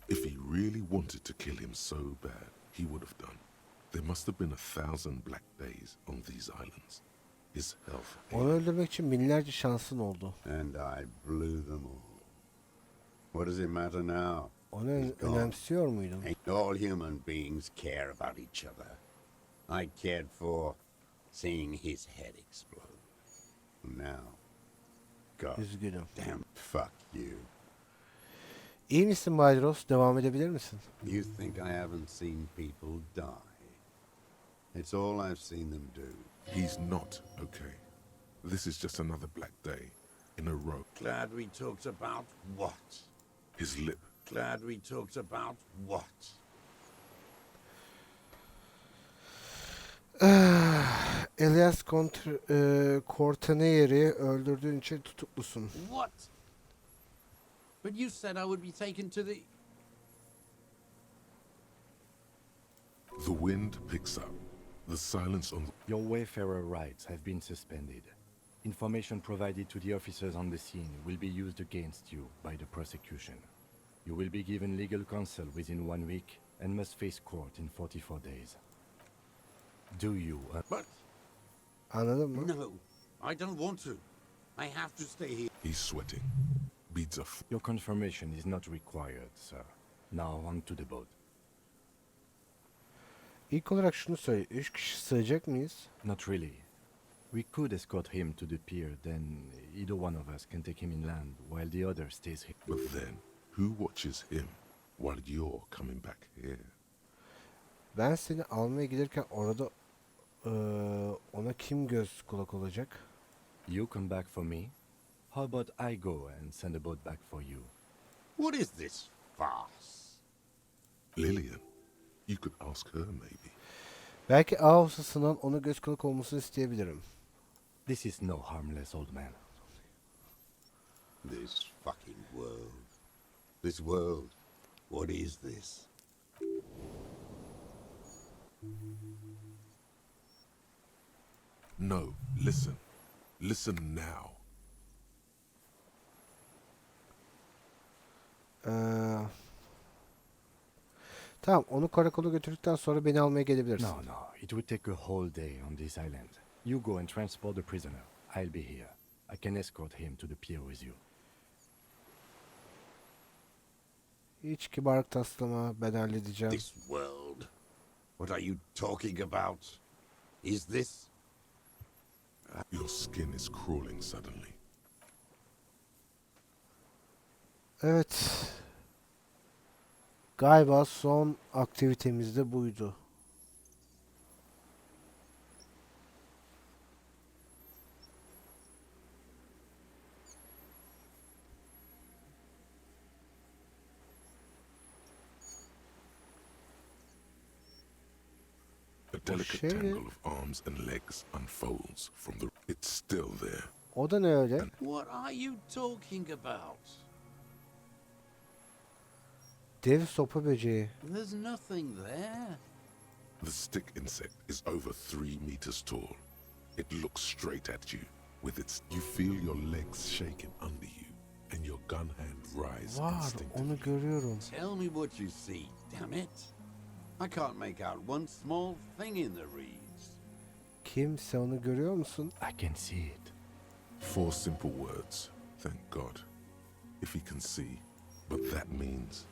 If he really wanted to kill him so bad, he would have done. There must have been 1,000 black days on these islands. His health. Onu öldürmek için binlerce şansın oldu. And I blew them all. What does it matter now? Onu He's gone. önemsiyor muydun? All human beings care about each other. I cared for seeing his head explode. Now, God Üzgünüm. damn, fuck you. İyi misin Bay Ross? Devam edebilir misin? You think I haven't seen people die? It's all I've seen them do. He's not okay. This is just another black day in a row. Glad we talked about what? His lip. Glad we talked about what? Elias Cortanier'i öldürdüğün için tutuklusun. What? But you said I would be taken to the... The wind picks up. The silence on the... Your wayfarer rights have been suspended. Information provided to the officers on the scene will be used against you by the prosecution. You will be given legal counsel within 1 week and must face court in 44 days. Do you... But Anladın mı? no, I don't want to. I have to stay here. He's sweating. Beads are... Your confirmation is not required, sir. Now on to the boat. İlk olarak şunu söyle. 3 kişi sığacak mıyız? Not really. We could escort him to the pier, then either one of us can take him inland while the other stays here. But then, who watches him while you're coming back here? Ben seni almaya gelirken orada ona kim göz kulak olacak? You come back for me, How about I go and send a boat back for you? What is this farce? Lillian, you could ask her maybe. Belki ağ ustasından ona göz kulak olmasını isteyebilirim. This is no harmless old man. This fucking world. This world. What is this? No, listen. Listen now. Tamam, onu karakola götürdükten sonra beni almaya gelebilirsin. No, no. It would take a whole day on this island. You go and transport the prisoner. I'll be here. I can escort him to the pier with you. Hiç kibarlık taslama, ben halledeceğim. This world. What are you talking about? Is this? Your skin is crawling suddenly. Evet. Galiba son aktivitemiz de buydu. A delicate tangle of arms and legs unfolds from the... It's still there. O da ne öyle? What are you talking about? Dev sopa böceği. There's nothing there. The stick insect is over 3 meters tall. It looks straight at you with its... You feel your legs shaking under you and your gun hand rise Var, instinctively. onu görüyorum. Tell me what you see, damn it. I can't make out one small thing in the reeds. Kimse onu görüyor musun? I can see it. 4 simple words, thank God. If he can see, but that means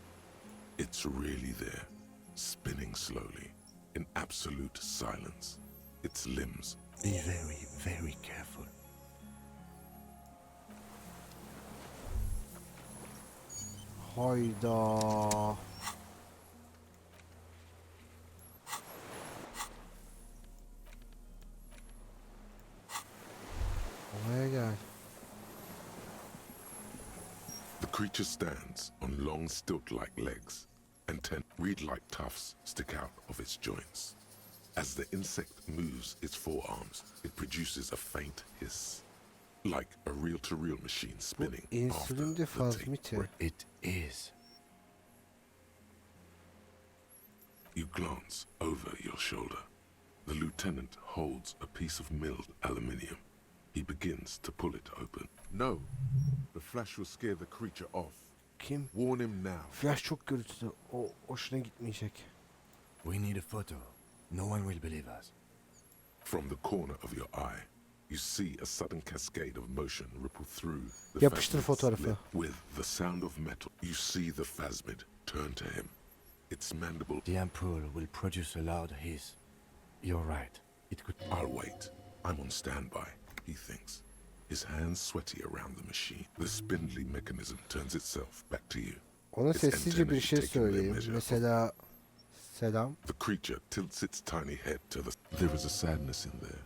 it's really there, spinning slowly, in absolute silence. Its limbs. Be very, very careful. Hayda. Oraya gel. The creature stands on long stilt-like legs, and 10 reed-like tufts stick out of its joints. As the insect moves its forearms, it produces a faint hiss, like a reel-to-reel machine spinning after insülin the defazmiti. tape break. It is. You glance over your shoulder. The lieutenant holds a piece of milled aluminium. He begins to pull it open. No, the flash will scare the creature off. Kim? Warn him now. Flash çok gürültülü. O hoşuna gitmeyecek. We need a photo. No one will believe us. From the corner of your eye, you see a sudden cascade of motion ripple through the Yapıştır phasmid's fotoğrafı. lip. With the sound of metal, you see the phasmid turn to him. Its mandible. The ampoule will produce a loud hiss. You're right. It could... I'll wait. I'm on standby, he thinks. His hands sweaty around the machine. The spindly mechanism turns itself back to you. Ona Its sessizce bir antennae şey taking their söyleyeyim. measure. Mesela selam. The creature tilts its tiny head to the... There is a sadness in there.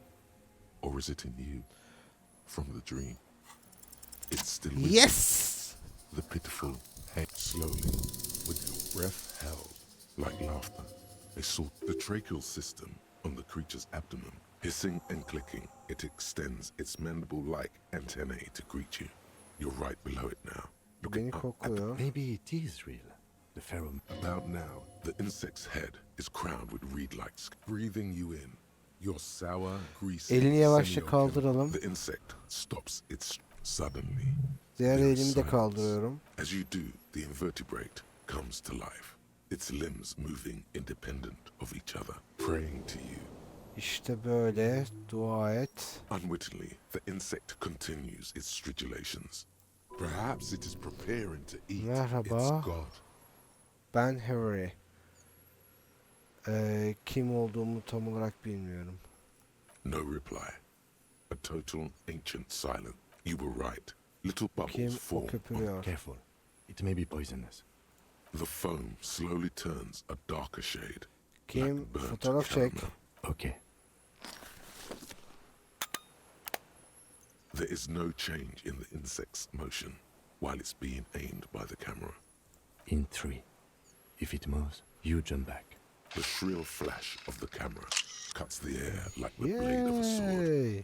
Or is it in you? From the dream. It's still with you. Yes! The pitiful head slowly, with your breath held, like laughter. They saw the tracheal system on the creature's abdomen. Hissing and clicking, it extends its mandible-like antennae to greet you. You're right below it now. Beni Looking up at the... kokuyor. Maybe it is real. The pheromone. About now, the insect's head is crowned with reed-like breathing you in. Your sour, greasy, Elini yavaşça semioculum. kaldıralım. The insect stops its... Suddenly, Diğer there is elimi de silence. kaldırıyorum. As you do, the invertebrate comes to life, its limbs moving independent of each other, praying to you. İşte böyle. Dua et. Unwittingly, the insect continues its stridulations. Perhaps it is preparing to eat Merhaba. its god. Ben Harry. Kim olduğumu tam olarak bilmiyorum. No reply. A total ancient silence. You were right. Little Kim bubbles o form. köpürüyor. Careful. It may be poisonous. The foam slowly turns a darker shade. Kim like burnt fotoğraf çek. caramel. Okay. There is no change in the insect's motion while it's being aimed by the camera. In 3. If it moves, you jump back. The shrill flash of the camera cuts the air like the blade of a sword. Yay.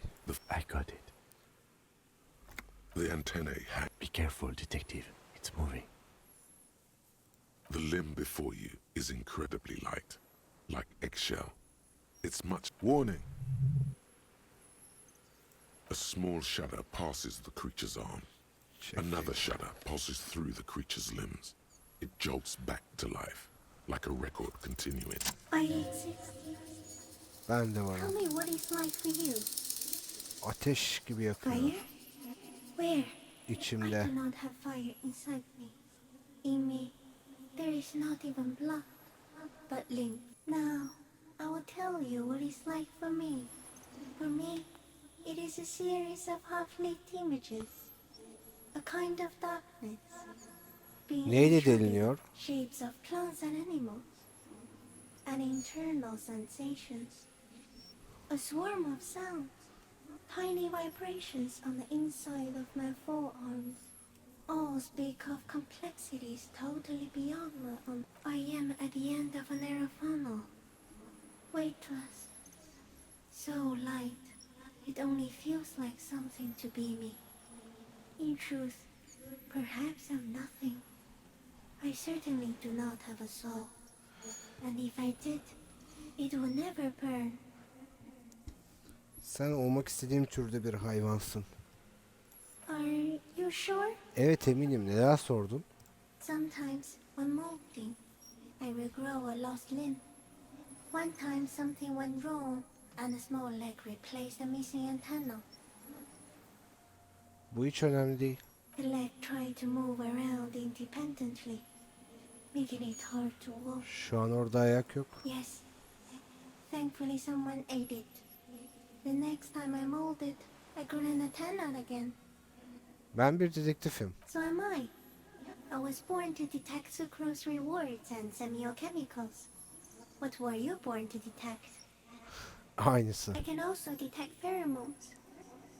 I got it. The antennae hang. Be careful, detective. It's moving. The limb before you is incredibly light, like eggshell. It's much. Warning! A small shudder passes the creature's arm. Another shudder passes through the creature's limbs. It jolts back to life, like a record continuing. I exist. Ben de varım. Tell me what it's like for you. Ateş gibi yakıyor. Fire? Where? I İçimde. do not have fire inside me. In me, there is not even blood, but lymph. Now, I will tell you what it's like for me. For me, it is a series of half-lit images. A kind of darkness. Being Neyle enshrouded deliniyor? shapes of plants and animals. And internal sensations. A swarm of sounds. Tiny vibrations on the inside of my forearms. All speak of complexities totally beyond my own. I am at the end of a narrow funnel. Weightless. So light, it only feels like something to be me. In truth, perhaps I'm nothing. I certainly do not have a soul. And if I did, it would never burn. Sen olmak istediğim türde bir hayvansın. Are you sure? Evet eminim. Neden sordun? Sometimes, when molting, I will grow a lost limb. One time something went wrong, and a small leg replaced a missing antenna. Bu hiç önemli değil. The leg tried to move around independently, making it hard to walk. Şu an orada ayak yok. Yes. Thankfully someone ate it. The next time I molded, I grew an antenna again. Ben bir dedektifim. So am I. I was born to detect sucrose rewards and semiochemicals. What were you born to detect? Aynısı. I can also detect pheromones.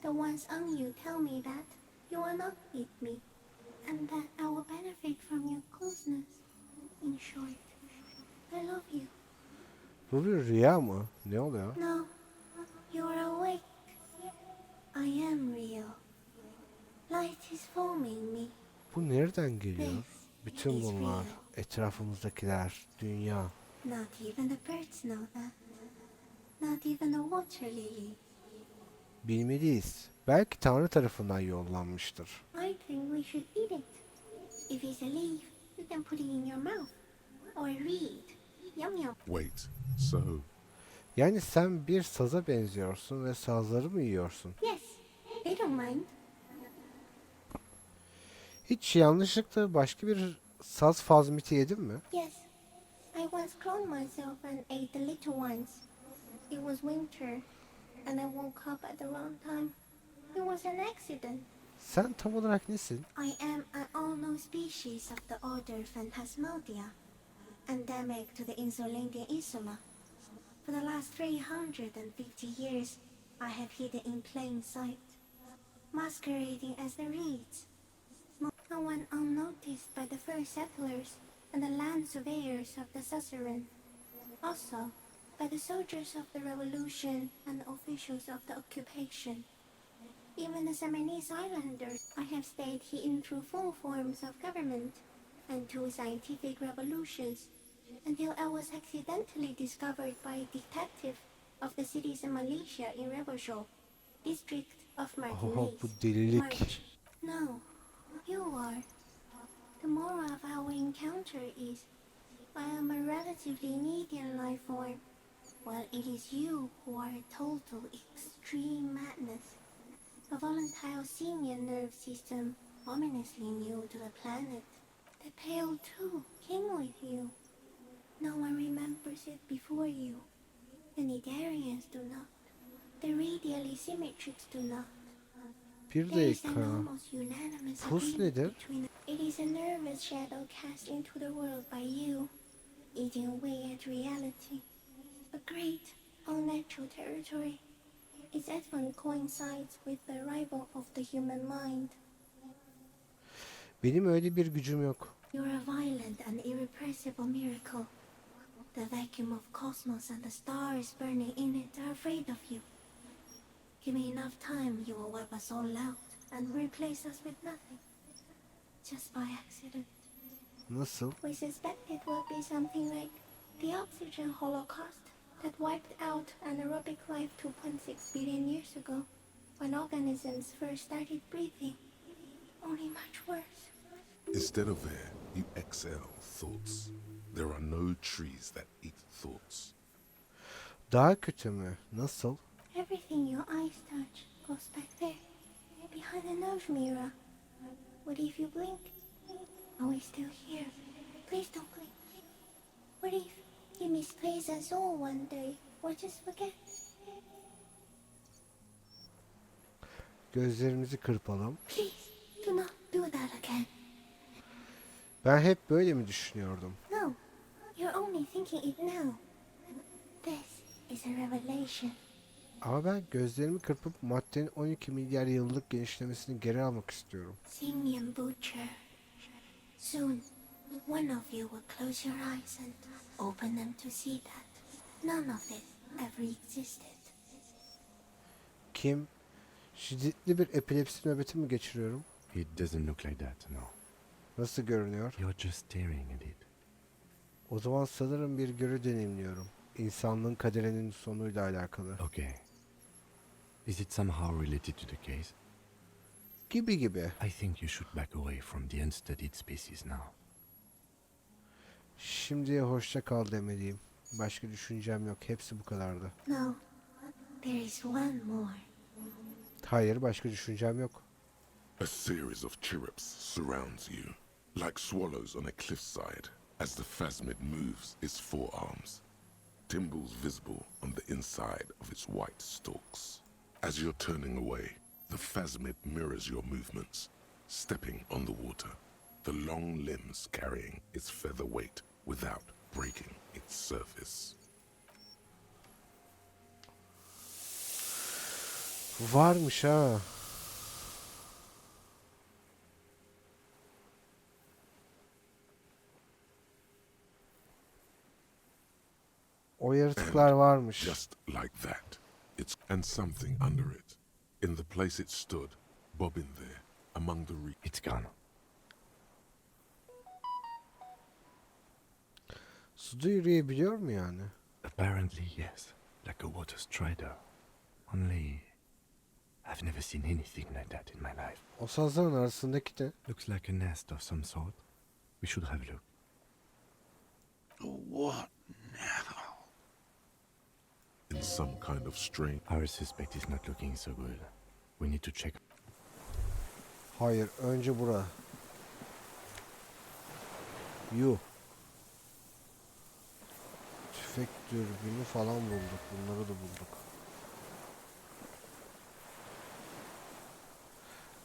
The ones on you tell me that you will not eat me, and that I will benefit from your closeness. In short, I love you. Bu bir rüya mı? Ne oluyor? No, you are awake. I am real. Light is forming me. Bu nereden geliyor? Bütün bunlar, etrafımızdakiler, dünya. Not even the birds know that. Not even the water lily. Bilmeliyiz. Belki Tanrı tarafından yollanmıştır. I think we should eat it. If it's a leaf, you can put it in your mouth. Or read. Yum yum. Wait, so Yani sen bir saza benziyorsun ve sazları mı yiyorsun? Yes, they don't mind. Hiç yanlışlıkla başka bir saz fazmiti yedin mi? Yes, I once cloned myself and ate the little ones. It was winter, and I woke up at the wrong time. It was an accident. Sen tam olarak nesin? I am an unknown species of the order Phantasmalia, endemic to the Insulindian Insula. For the last 350 years, I have hidden in plain sight, masquerading as the reeds. No one unnoticed by the first settlers and the land surveyors of the suzerain. Also, by the soldiers of the revolution and the officials of the occupation. Even the Seminoles Islanders, I have stayed hidden through 4 forms of government and 2 scientific revolutions, until I was accidentally discovered by a detective of the citizen militia in Revachol, district of Martinique. Bu delilik. March. No, you are. The moral of our encounter is, I am a relatively medium life form, while it is you who are a total extreme madness. A volatile senior nerve system ominously new to the planet. The Pale too came with you. No one remembers it before you. The Nidarians do not. The radially symmetrics do not. Bir There is an dakika. almost unanimous Pus agreement nedir? between. It is a nervous shadow cast into the world by you, eating away at reality. A great, unnatural territory. its advent coincides with the arrival of the human mind. Benim öyle bir gücüm yok. You're a violent and irrepressible miracle. The vacuum of cosmos and the stars burning in it are afraid of you. Give me enough time, you will wipe us all out and replace us with nothing. Just by accident. Nasıl? We suspect it will be something like the oxygen holocaust that wiped out anaerobic life 2.6 billion years ago, when organisms first started breathing. Only much worse. Instead of air, you exhale thoughts. There are no trees that eat thoughts. Daha kötü mü? Nasıl? Everything your eyes touch goes back there, behind the nose mirror. What if you blink? Are we still here? Please don't blink. What if you misplace us all one day, or just forget? Gözlerimizi kırpalım. Please, do not do that again. Ben hep böyle mi düşünüyordum? No, you're only thinking it now. This is a revelation. Ama ben gözlerimi kırpıp maddenin 12 milyar yıllık genişlemesini geri almak istiyorum. Simian Butcher. Soon, one of you will close your eyes and open them to see that none of this ever existed. Kim? Şiddetli bir epilepsi nöbeti mi geçiriyorum? It doesn't look like that, no. Nasıl görünüyor? You're just staring at it. O zaman sanırım bir görü deneyimliyorum. İnsanlığın kaderinin sonuyla alakalı. Okay. Is it somehow related to the case? Gibi. I think you should back away from the unstudied species now. Şimdiye hoşça kal demeliyim. Başka düşüncem yok. Hepsi bu kadardı. No, there is one more. Hayır, başka düşüncem yok. A series of chirrups surrounds you, like swallows on a cliffside, as the phasmid moves its forearms. Timbals visible on the inside of its white stalks. As you're turning away, the phasmid mirrors your movements, stepping on the water, the long limbs carrying its feather weight without breaking its surface. Varmış ha. O yaratıklar varmış. Just like that, and something under it. In the place it stood, bobbing there, among the reeds. It's gone. Suda yürüyebiliyor mu yani? Apparently, yes. Like a water strider. Only, I've never seen anything like that in my life. O sazların arasındaki de. Looks like a nest of some sort. We should have a look. What now? In some kind of strange... Our suspect is not looking so good. We need to check. Hayır, önce bura. Yuh. Tüfek dürbünü falan bulduk. Bunları da bulduk.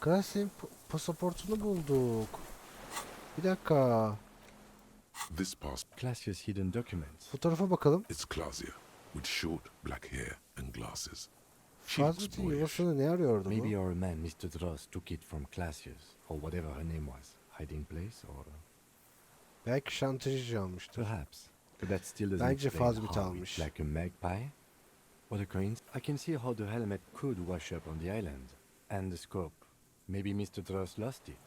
Galatasaray'ın pasaportunu bulduk. Bir dakika. This passport, Classia's hidden documents. Fotoğrafa bakalım. it's Clausia, with short black hair and glasses. She looks Fazmet'in boyish. yuvasını ne arıyordu Maybe bu? our man, Mr. Dross, took it from Classia's, or whatever her name was. Hiding place, or... Belki şantajcı almıştır. Perhaps. But that still doesn't Bence explain Fazmet how almış. it's like a magpie. What a coincidence. I can see how the helmet could wash up on the island. And the scope. Maybe Mr. Dross lost it.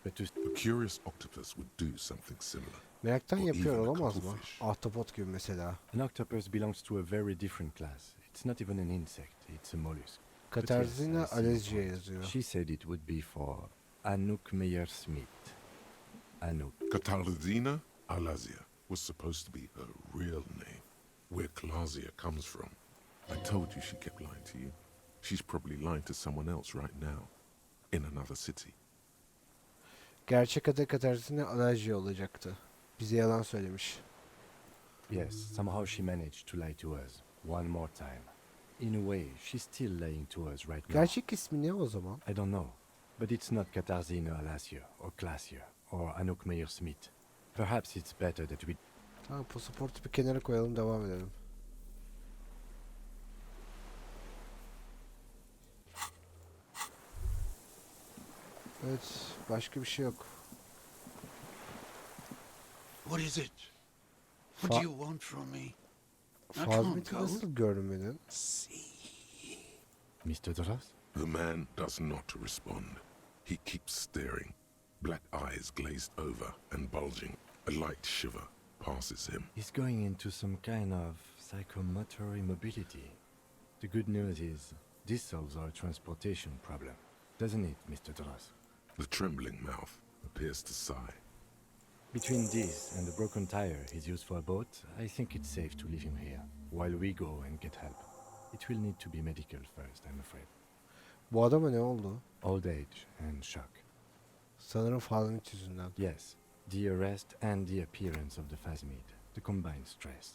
But to... A curious octopus would do something similar. Meraktan Or yapıyor even a olamaz mı? cuttlefish. Ahtapot gibi mesela. An octopus belongs to a very different class. It's not even an insect, it's a mollusk. But yes, Katarzyna I see your Alezci'ye point. yazıyor. She said it would be for Anouk Meyer-Smith. Anouk. Katarzyna Alazia was supposed to be her real name, where Clausia comes from. I told you she kept lying to you. She's probably lying to someone else right now, in another city. Gerçek adı Katarzyna Alezci olacaktı. Bize yalan söylemiş. Yes, somehow she managed to lie to us. One more time. In a way, she's still lying to us right now. Gerçek ismi ne o zaman? I don't know. But it's not Katarzyna Alasia, or Clasia, or Anouk Meyer-Smith. Perhaps it's better that we... Tamam, pasaportu bir kenara koyalım, devam edelim. Evet, başka bir şey yok. What is it? What do you want from me? I can't Fazmet'i go. nasıl görmedin? See. Mr. Dras? The man does not respond. He keeps staring, black eyes glazed over and bulging. A light shiver passes him. He's going into some kind of psychomotor immobility. The good news is, this solves our transportation problem. Doesn't it, Mr. Dras? The trembling mouth appears to sigh. Between this and the broken tire he's used for a boat, I think it's safe to leave him here, while we go and get help. It will need to be medical first, I'm afraid. Bu adama ne oldu? Old age and shock. Sanırım Fazmet yüzünden. Yes, the arrest and the appearance of the phasmid, the combined stress.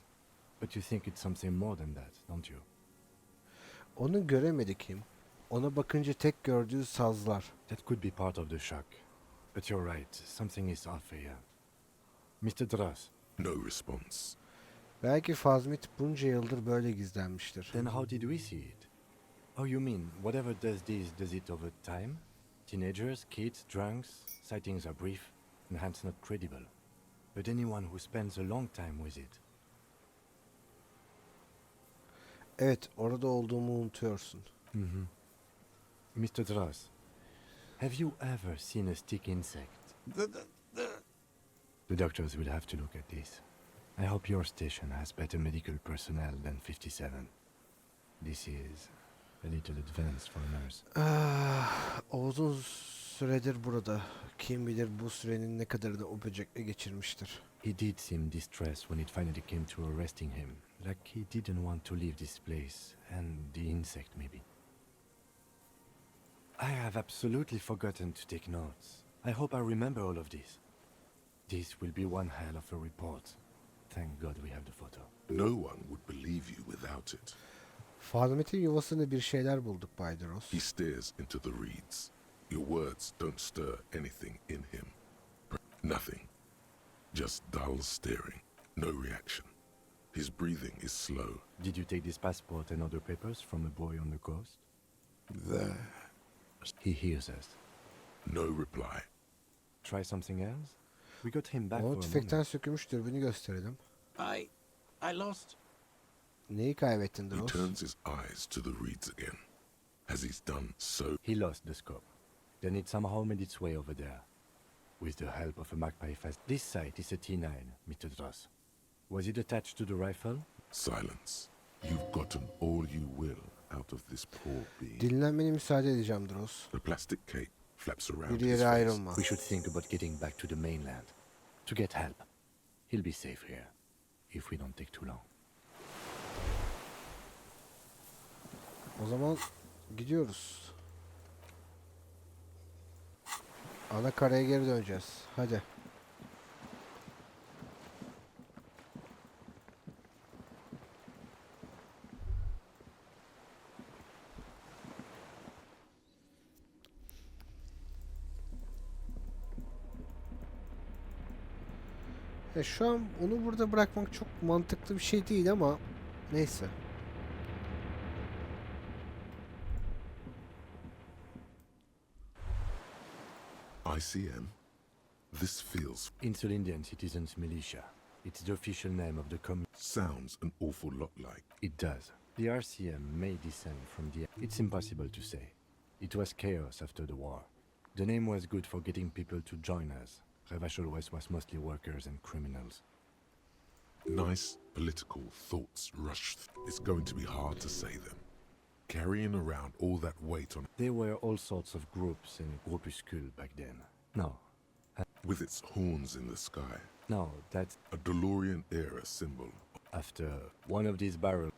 But you think it's something more than that, don't you? Onu göremedi kim? Ona bakınca tek gördüğü sazlar. That could be part of the shock. But you're right, something is off here. Mr. Dras, No response. Belki Fazmet bunca yıldır böyle gizlenmiştir. then how did we see it? Oh, you mean, whatever does this, does it over time? Teenagers, kids, drunks, sightings are brief, and hence not credible. But anyone who spends a long time with it, Evet, orada olduğumu unutuyorsun. Mr. Dras, have you ever seen a stick insect? The doctors will have to look at this. I hope your station has better medical personnel than 57. This is a little advanced for a nurse. O uzun süredir burada. Kim bilir bu sürenin ne kadarını o böcekle geçirmiştir. He did seem distressed when it finally came to arresting him, like he didn't want to leave this place, and the insect maybe. I have absolutely forgotten to take notes. I hope I remember all of this. This will be one hell of a report. Thank God we have the photo. No one would believe you without it. Fazmet'in yuvasında bir şeyler bulduk Bay Duros. He stares into the reeds. Your words don't stir anything in him. Nothing. Just dull staring. No reaction. His breathing is slow. Did you take this passport and other papers from a boy on the coast? There. He hears us. No reply. Try something else? We got him back O for a tüfekten moment. sökülmüş dürbünü gösterelim. I lost. Neyi kaybettin He Duros? turns his eyes to the reeds again, as he's done so. He lost the scope. Then it somehow made its way over there. With the help of a magpie fast. This sight is a T9, Mr. Dras. Was it attached to the rifle? Silence. You've gotten all you will out of this poor being. Dinlenmene müsaade edeceğim Duros. The plastic cape flaps around Bir his yere face. ayrılma. We should think about getting back to the mainland. To get help. He'll be safe here. If we don't take too long. O zaman gidiyoruz. Ana karaya geri döneceğiz. Hadi. Şu an onu burada bırakmak çok mantıklı bir şey değil ama neyse. ICM? This feels... Insul Indian Citizens Militia. It's the official name of the sounds an awful lot like... It does. The RCM may descend from the... It's impossible to say. It was chaos after the war. The name was good for getting people to join us. Revachol was mostly workers and criminals. Nice political thoughts rush. It's going to be hard to say them. Carrying around all that weight on... There were all sorts of groups and groupuscules back then. No. With its horns in the sky. No, that's A DeLorean era symbol. after one of these barrels.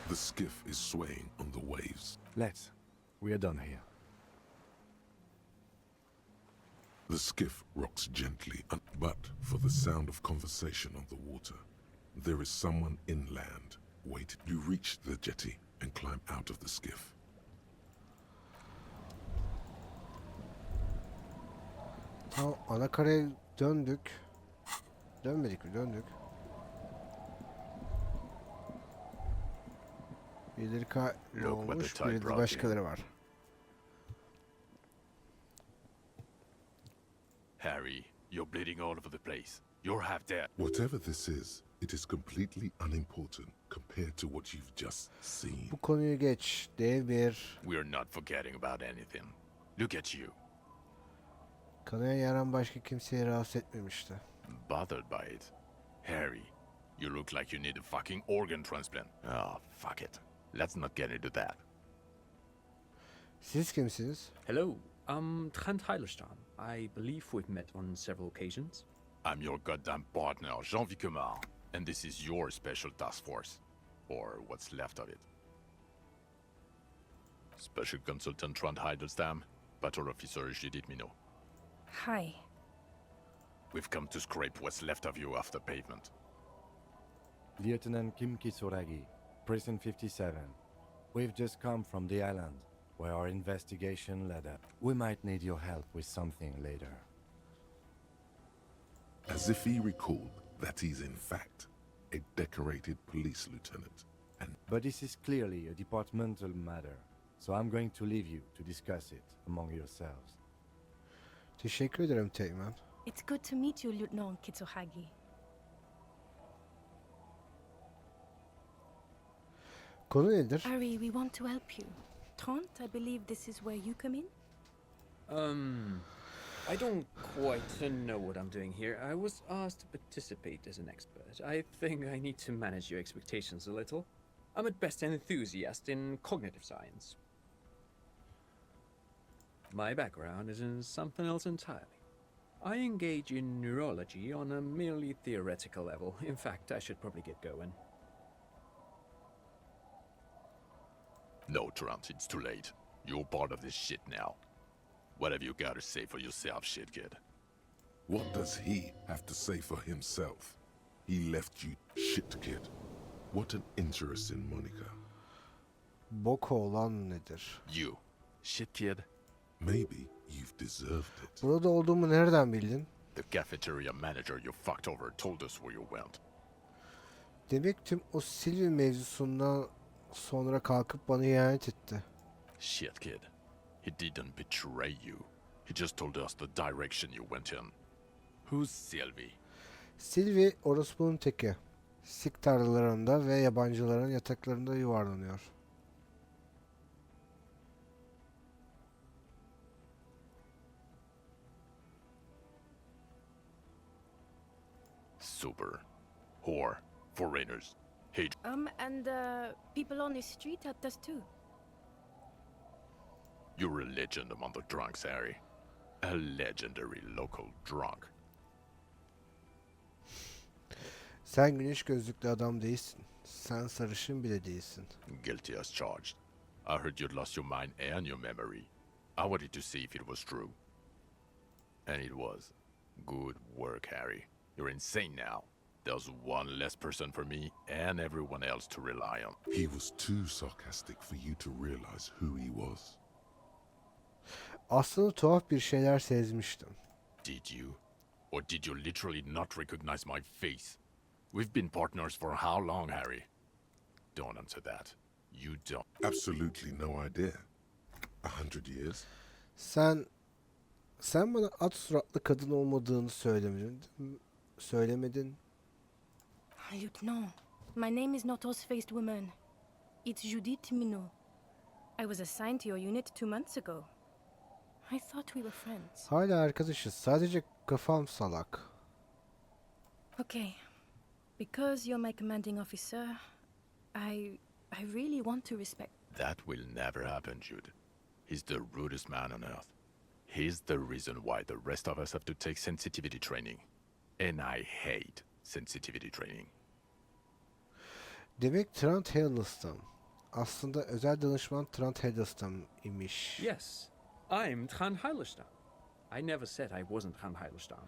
The skiff is swaying on the waves. Let's. We are done here. The skiff rocks gently, but for the sound of conversation on the water. There is someone inland, waiting. You reach the jetty and climb out of the skiff. Tamam, ana karaya döndük. Dönmedik mi? Döndük. Birileri olmuş, biri de başkaları var. Harry, you're bleeding all over the place. You're half dead. Whatever this is, it is completely unimportant compared to what you've just seen. Bu konuyu geç. Dev bir We're not forgetting about anything. Look at you. kanayan yaran başka kimseyi rahatsız etmemişti. Bothered by it. Harry, you look like you need a fucking organ transplant. Oh, fuck it. Let's not get into that. Siz kimsiniz? Hello, I'm Trent Heilerstam. I believe we've met on several occasions. I'm your goddamn partner, Jean-Vic Kemar, and this is your special task force. Or what's left of it. Special Consultant Trent Heidelstam, Patrol Officer Judith Minot. Hi. We've come to scrape what's left of you off the pavement. Lieutenant Kim Kitsuragi, Prison 57. We've just come from the island, where our investigation led up. We might need your help with something later. As if he recalled that he's in fact a decorated police lieutenant. And But this is clearly a departmental matter, so I'm going to leave you to discuss it among yourselves. Teşekkür ederim Teğmen. It's good to meet you, Lieutenant Kitsuragi. Konu nedir? Harry, we want to help you. Trent, I believe this is where you come in? I don't quite know what I'm doing here. I was asked to participate as an expert. I think I need to manage your expectations a little. I'm at best an enthusiast in cognitive science. My background is in something else entirely. I engage in neurology on a merely theoretical level. In fact, I should probably get going. No, Trent, it's too late. You're part of this shit now. What have you got to say for yourself, shit kid? what does he have to say for himself? He left you shit kid. What an interesting moniker. Bok olan nedir? You, shit kid? Maybe you've deserved it. Burada olduğumu nereden bildin? The cafeteria manager you fucked over told us where you went. Demek tüm o Sylvie mevzusundan sonra kalkıp bana ihanet etti. Shit kid. He didn't betray you. He just told us the direction you went in. Who's Sylvie? Sylvie orospunun teki. Sik tarlalarında ve yabancıların yataklarında yuvarlanıyor. Super. Whore. Foreigners. Hate. And people on this street helped us too. You're a legend among the drunks, Harry. A legendary local drunk. Sen güneş gözlüklü adam değilsin. Sen sarışın bile değilsin. Guilty as charged. I heard you'd lost your mind and your memory. I wanted to see if it was true. And it was. Good work, Harry. You're insane now. There's one less person for me and everyone else to rely on. He was too sarcastic for you to realize who he was. Aslında tuhaf bir şeyler sezmiştim. Did you? Or did you literally not recognize my face? We've been partners for how long, Harry? Don't answer that. You don't. Absolutely no idea. 100 years? Sen bana at suratlı kadın olmadığını söylemedin. Lieutenant, my name is not Horse-Faced Woman. It's Judith Minot. I was assigned to your unit 2 months ago. I thought we were friends. Hala arkadaşız. Sadece kafam salak. Okay. Because you're my commanding officer, I really want to respect. That will never happen, Jude. He's the rudest man on earth. He's the reason why the rest of us have to take sensitivity training. And I hate sensitivity training. Demek Trent Hiddleston. Aslında özel danışman Trent Hiddleston imiş. Yes, I'm Trent Heilerstam. I never said I wasn't Trent Heilerstam.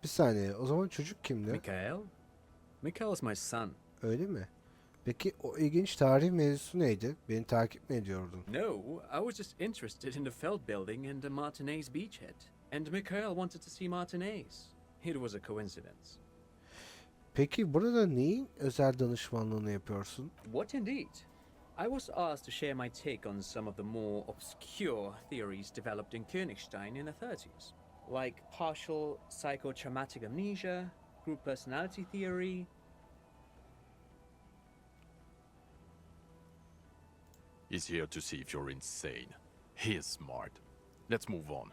Bir saniye. O zaman çocuk kimdi? Mikhail? Mikhail is my son. Öyle mi? Peki o ilginç tarih mevzusu neydi? Beni takip mi ediyordun? No, I was just interested in the Feld building and the Martinez beachhead. And Mikhail wanted to see Martinez. It was a coincidence. Peki burada neyin özel danışmanlığını yapıyorsun? What indeed? I was asked to share my take on some of the more obscure theories developed in Königstein in the 30s, like partial psychotraumatic amnesia, group personality theory. He's here to see if you're insane. He is smart. Let's move on.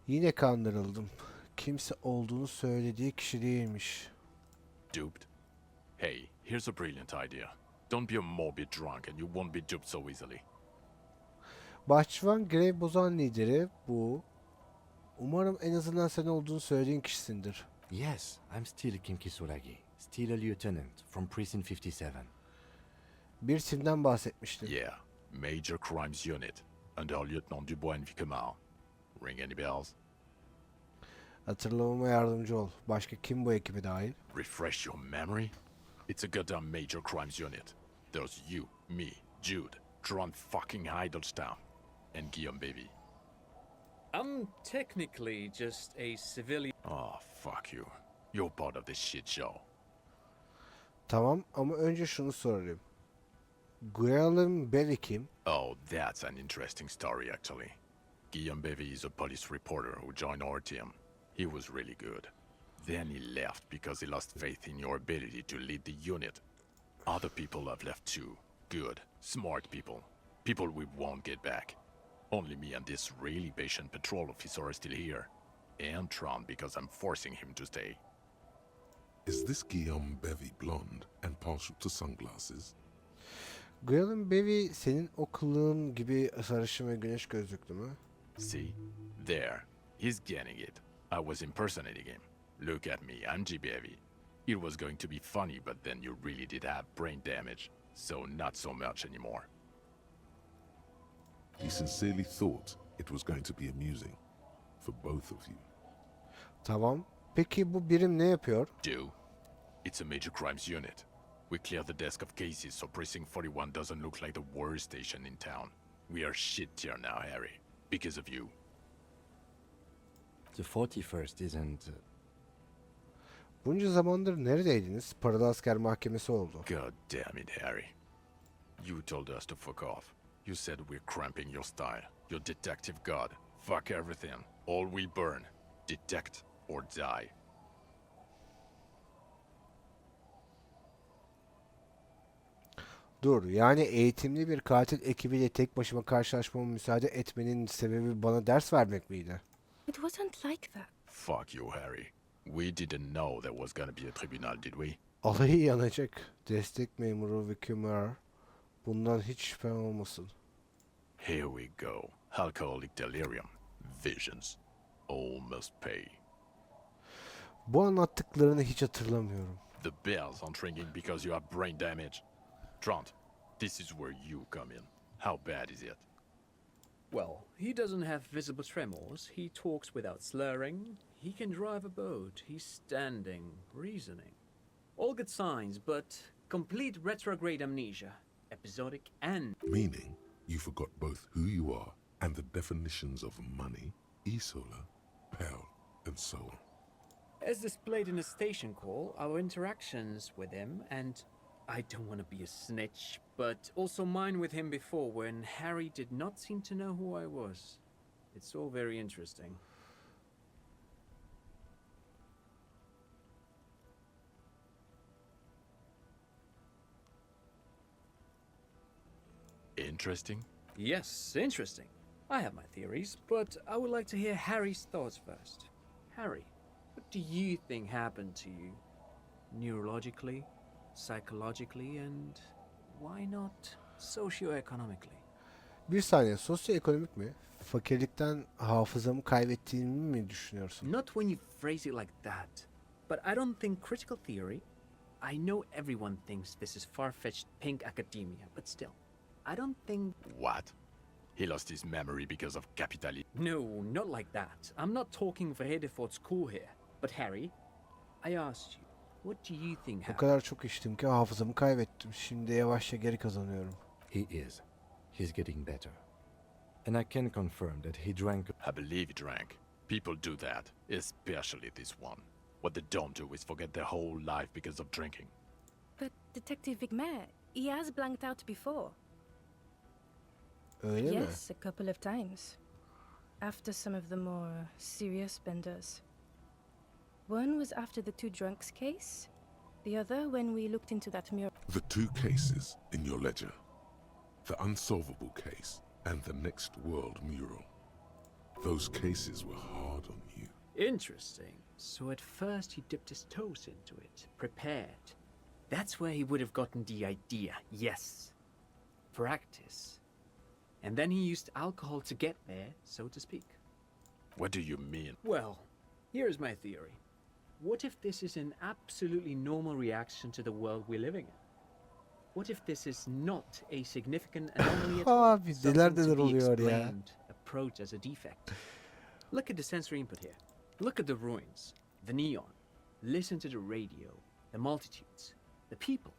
Yine kandırıldım. Kimse olduğunu söylediği kişi değilmiş. Duped? Hey, here's a brilliant idea. Don't be a morbid drunk and you won't be duped so easily. Bahçıvan Grey bozan lideri bu. Umarım en azından sen olduğunu söylediğin kişisindir. Yes, I'm still King Kitsuragi, still a lieutenant from Precinct 57. Bir timden bahsetmiştin. Yeah, Major Crimes Unit, under Lieutenant Dubois and Vicomar. Ring any bells? Hatırlamama yardımcı ol. Başka kim bu ekibe dahil? Refresh your memory? It's a goddamn Major Crimes Unit. There's you, me, Jude, Tron fucking Heidelstown, and Guillaume baby. I'm technically just a civilian. Oh, fuck you. You're part of this shit show. Tamam ama önce şunu sorayım. Guillaume Bevy kim? Oh, that's an interesting story, actually. Guillaume Bevy is a police reporter who joined our team. He was really good. Then he left because he lost faith in your ability to lead the unit. Other people have left too. Good, smart people. People we won't get back. Only me and this really patient patrol officer are still here. And Tron because I'm forcing him to stay. Is this Guillaume Bevy blonde and partial to sunglasses? Guillaume Bevy senin o kılığın gibi sarışın ve güneş gözlüklü mü? See? There. He's getting it. I was impersonating him. Look at me, I'm G. Bevy. It was going to be funny, but then you really did have brain damage. So not so much anymore. He sincerely thought it was going to be amusing for both of you. Tamam. Peki bu birim ne yapıyor? Do? It's a major crimes unit. We clear the desk of cases so Precinct 41 doesn't look like the worst station in town. We are shit tier now, Harry. Because of you. The 41st isn't... Bunca zamandır neredeydiniz? Paralı asker mahkemesi oldu. God damn it, Harry. You told us to fuck off. You said we're cramping your style. Your detective god. Fuck everything. All we burn. Detect or die. Dur, yani eğitimli bir katil ekibiyle tek başıma karşılaşmama müsaade etmenin sebebi bana ders vermek miydi? It wasn't like that. Fuck you, Harry. We didn't know there was gonna be a tribunal, did we? Alayı yanacak. Destek memuru Vicomar. Bundan hiç şüphem olmasın. Here we go. Alcoholic delirium. Visions. All must pay. Bu anlattıklarını hiç hatırlamıyorum. The bells aren't ringing because you have brain damage. Trant, this is where you come in. How bad is it? Well, he doesn't have visible tremors. He talks without slurring. He can drive a boat. He's standing, reasoning. All good signs, but complete retrograde amnesia. Episodic and... Meaning, you forgot both who you are and the definitions of money, Isola, Pearl, and so on. As displayed in a station call, our interactions with him, and I don't want to be a snitch, but also mine with him before when Harry did not seem to know who I was. It's all very interesting. Interesting? Yes, interesting. I have my theories, but I would like to hear Harry's thoughts first. Harry, what do you think happened to you? Neurologically, psychologically, and why not socioeconomically? Bir saniye, sosyoekonomik mi? Fakirlikten hafızamı kaybettiğimi mi düşünüyorsun? Not when you phrase it like that. But I don't think critical theory. I know everyone thinks this is far-fetched pink academia, but still, I don't think... What? He lost his memory because of capitalism. No, not like that. I'm not talking for Hedefort's school here. But Harry, I asked you, what do you think O happened? kadar çok içtim ki hafızamı kaybettim. Şimdi yavaşça geri kazanıyorum. He is. He's getting better. And I can confirm that he drank... I believe he drank. People do that, especially this one. What they don't do is forget their whole life because of drinking. But Detective Vicmer, he has blanked out before. Öyle mi? Yes, a couple of times. After some of the more serious benders. One was after the two drunks case. The other when we looked into that mural. The two cases in your ledger. The unsolvable case and the next world mural. Those cases were hard on you. Interesting. So at first he dipped his toes into it, prepared. That's where he would have gotten the idea, yes. Practice. And then he used alcohol to get there, so to speak. What do you mean? Well, here's my theory. What if this is an absolutely normal reaction to the world we're living in? What if this is not a significant anomaly at all? Abi Something neler to neler be oluyor ya. explained, approached as a defect. Look at the sensory input here. Look at the ruins, the neon. Listen to the radio, the multitudes, the people.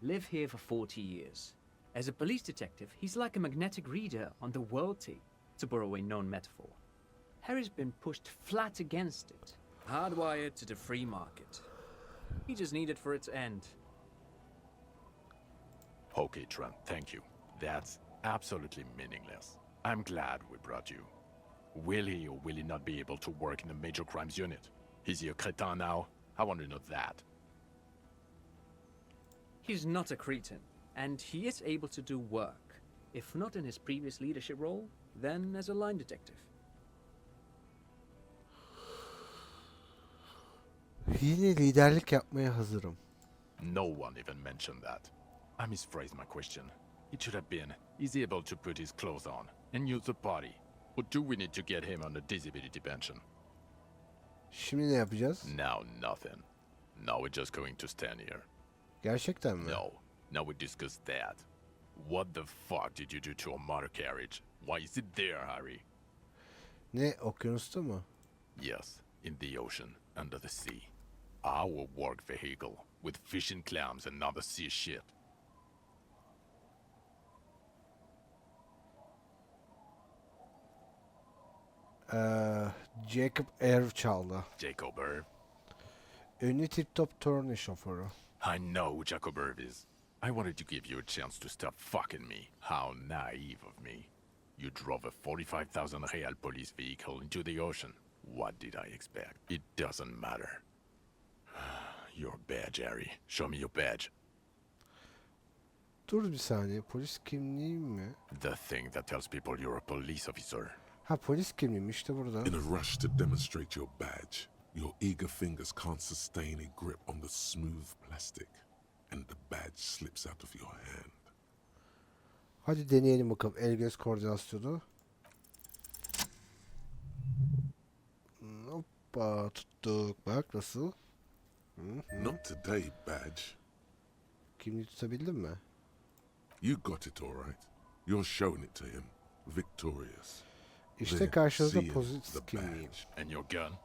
Live here for 40 years. As a police detective, he's like a magnetic reader on the world tape, to borrow a known metaphor. Harry's been pushed flat against it, hardwired to the free market. He just needed for its end. Okay, Trent, thank you. That's absolutely meaningless. I'm glad we brought you. Will he or will he not be able to work in the major crimes unit? Is he a cretin now? I want to know that. He's not a cretin, and he is able to do work. If not in his previous leadership role, then as a line detective. Yine liderlik yapmaya hazırım. No one even mentioned that. I misphrased my question. It should have been, is he able to put his clothes on and use the body? Or do we need to get him on a disability pension? Şimdi ne yapacağız? Now nothing. Now we're just going to stand here. Gerçekten mi? No. Now we discuss that. What the fuck did you do to a motor carriage? Why is it there, Harry? Ne, okyanusta mı? Yes, in the ocean, under the sea. Our work vehicle, with fishing clams and other sea shit. Jacob Revachol'da. Jacob Irv? Ünlü tip-top turne şoförü. I know who Jacob Irv is. I wanted to give you a chance to stop fucking me. How naive of me. You drove a 45,000 real police vehicle into the ocean. What did I expect? It doesn't matter. Your badge, Harry. Show me your badge. Dur bir saniye. Polis kimliğim mi? The thing that tells people you're a police officer. Ha, polis kimliğim işte burada. In a rush to demonstrate your badge, your eager fingers can't sustain a grip on the smooth plastic, and the badge slips out of your hand. Hadi deneyelim bakalım. El göz koordinasyonu. Hoppa, tuttuk. Bak nasıl? Not today, badge. Kimliği tutabildin mi? You got it all right. You're showing it to him, victorious. İşte There, karşınızda seeing polis the kimliğim. badge. And your gun?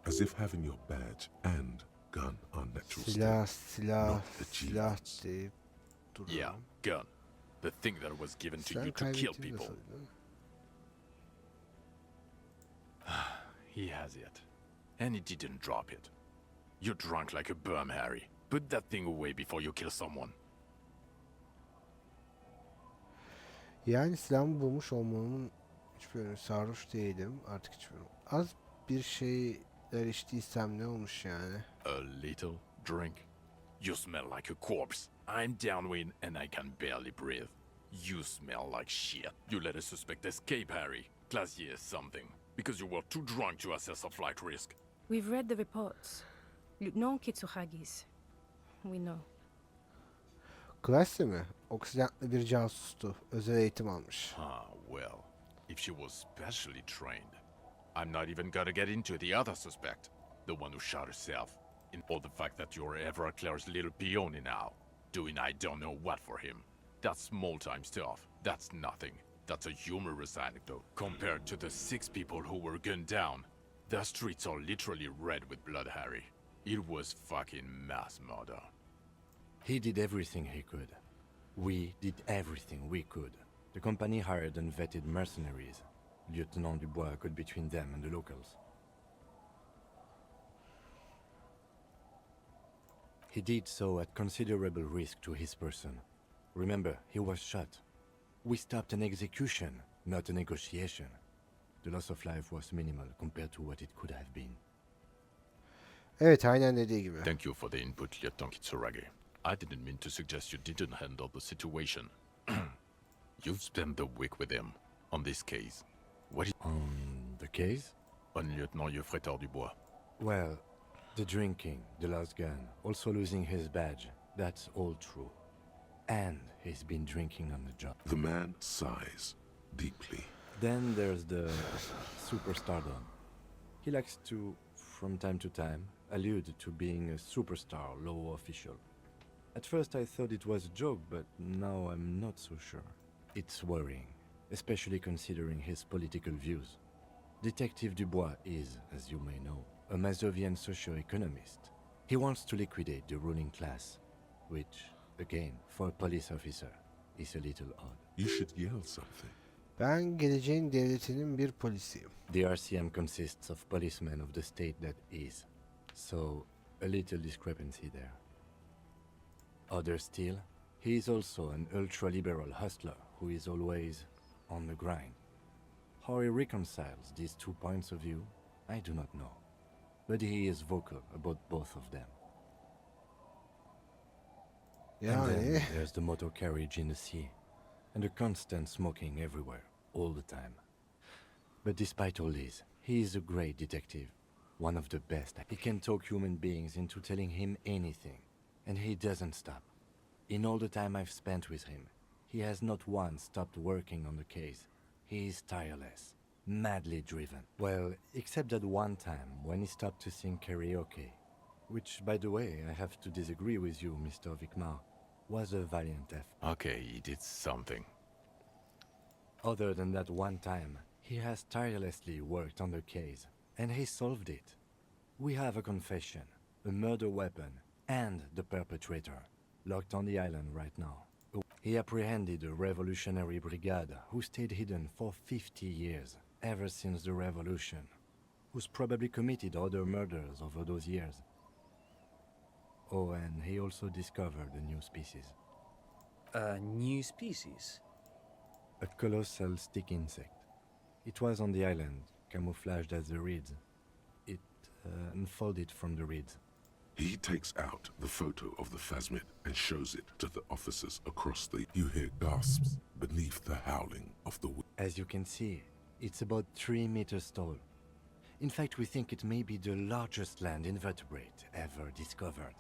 As if having your badge and gun are natural Silah, states, silah, not silah achievements. deyip duruyorum. Yeah, gun. The thing that was given to Sen you to kill kaybettiğini people. nasıl değil mi? He has it. And he didn't drop it. You're drunk like a bum, Harry. Put that thing away before you kill someone. Yani silahımı bulmuş olmamın hiçbir önemi. Sarhoş değilim. Artık hiçbir önemi. Az bir şeyler içtiysem ne olmuş yani? A little drink? You smell like a corpse. I'm downwind and I can barely breathe. You smell like shit. You let a suspect escape, Harry. Glacier something. Because you were too drunk to assess a flight risk. We've read the reports. Lieutenant Kitsuragi's. We know. Klase mi? Oksidantlı bir casustu. Özel eğitim almış. Ah, well, if she was specially trained, I'm not even gonna get into the other suspect, the one who shot herself, or the fact that you're Everclear's little peony now, doing I don't know what for him. That's small-time stuff. That's nothing. That's a humorous anecdote compared to the 6 people who were gunned down. The streets are literally red with blood, Harry. It was fucking mass murder. He did everything he could. We did everything we could. The company hired and vetted mercenaries. Lieutenant Dubois got between them and the locals. He did so at considerable risk to his person. Remember, he was shot. We stopped an execution, not a negotiation. The loss of life was minimal compared to what it could have been. Evet, aynen dediği gibi. Thank you for the input, Lieutenant Kitsuragi. I didn't mean to suggest you didn't handle the situation. You've spent the week with him on this case. What is On the case? on Lieutenant Geoffrey Dubois? Well, the drinking, the last gun, also losing his badge, that's all true. And he's been drinking on the job. The man sighs deeply. Then there's the superstardom. He likes to, from time to time, allude to being a superstar law official. At first I thought it was a joke, but now I'm not so sure. It's worrying, especially considering his political views. Detective Dubois is, as you may know, a Mazovian socio-economist. He wants to liquidate the ruling class, which, again, for a police officer, is a little odd. You should yell something. Ben geleceğin devletinin bir polisiyim. The RCM consists of policemen of the state that is, so a little discrepancy there. Other still, he is also an ultra-liberal hustler who is always on the grind. How he reconciles these two points of view, I do not know, but he is vocal about both of them. And then Yani there's the motor carriage in the sea, and the constant smoking everywhere, all the time. But despite all this, he is a great detective, one of the best. He can talk human beings into telling him anything, and he doesn't stop. In all the time I've spent with him, he has not once stopped working on the case. He is tireless, madly driven. Well, except that one time when he stopped to sing karaoke, which, by the way, I have to disagree with you, Mr. Vicmar, was a valiant effort. Okay, he did something. Other than that one time, he has tirelessly worked on the case, and he solved it. We have a confession, a murder weapon, and the perpetrator, locked on the island right now. He apprehended a revolutionary brigade who stayed hidden for 50 years, ever since the revolution, who's probably committed other murders over those years. Oh, and he also discovered a new species. A new species? A colossal stick insect. It was on the island, camouflaged as the reeds. It unfolded from the reeds. He takes out the photo of the phasmid and shows it to the officers across the... You hear gasps beneath the howling of the wind. As you can see, it's about 3 meters tall. In fact, we think it may be the largest land invertebrate ever discovered.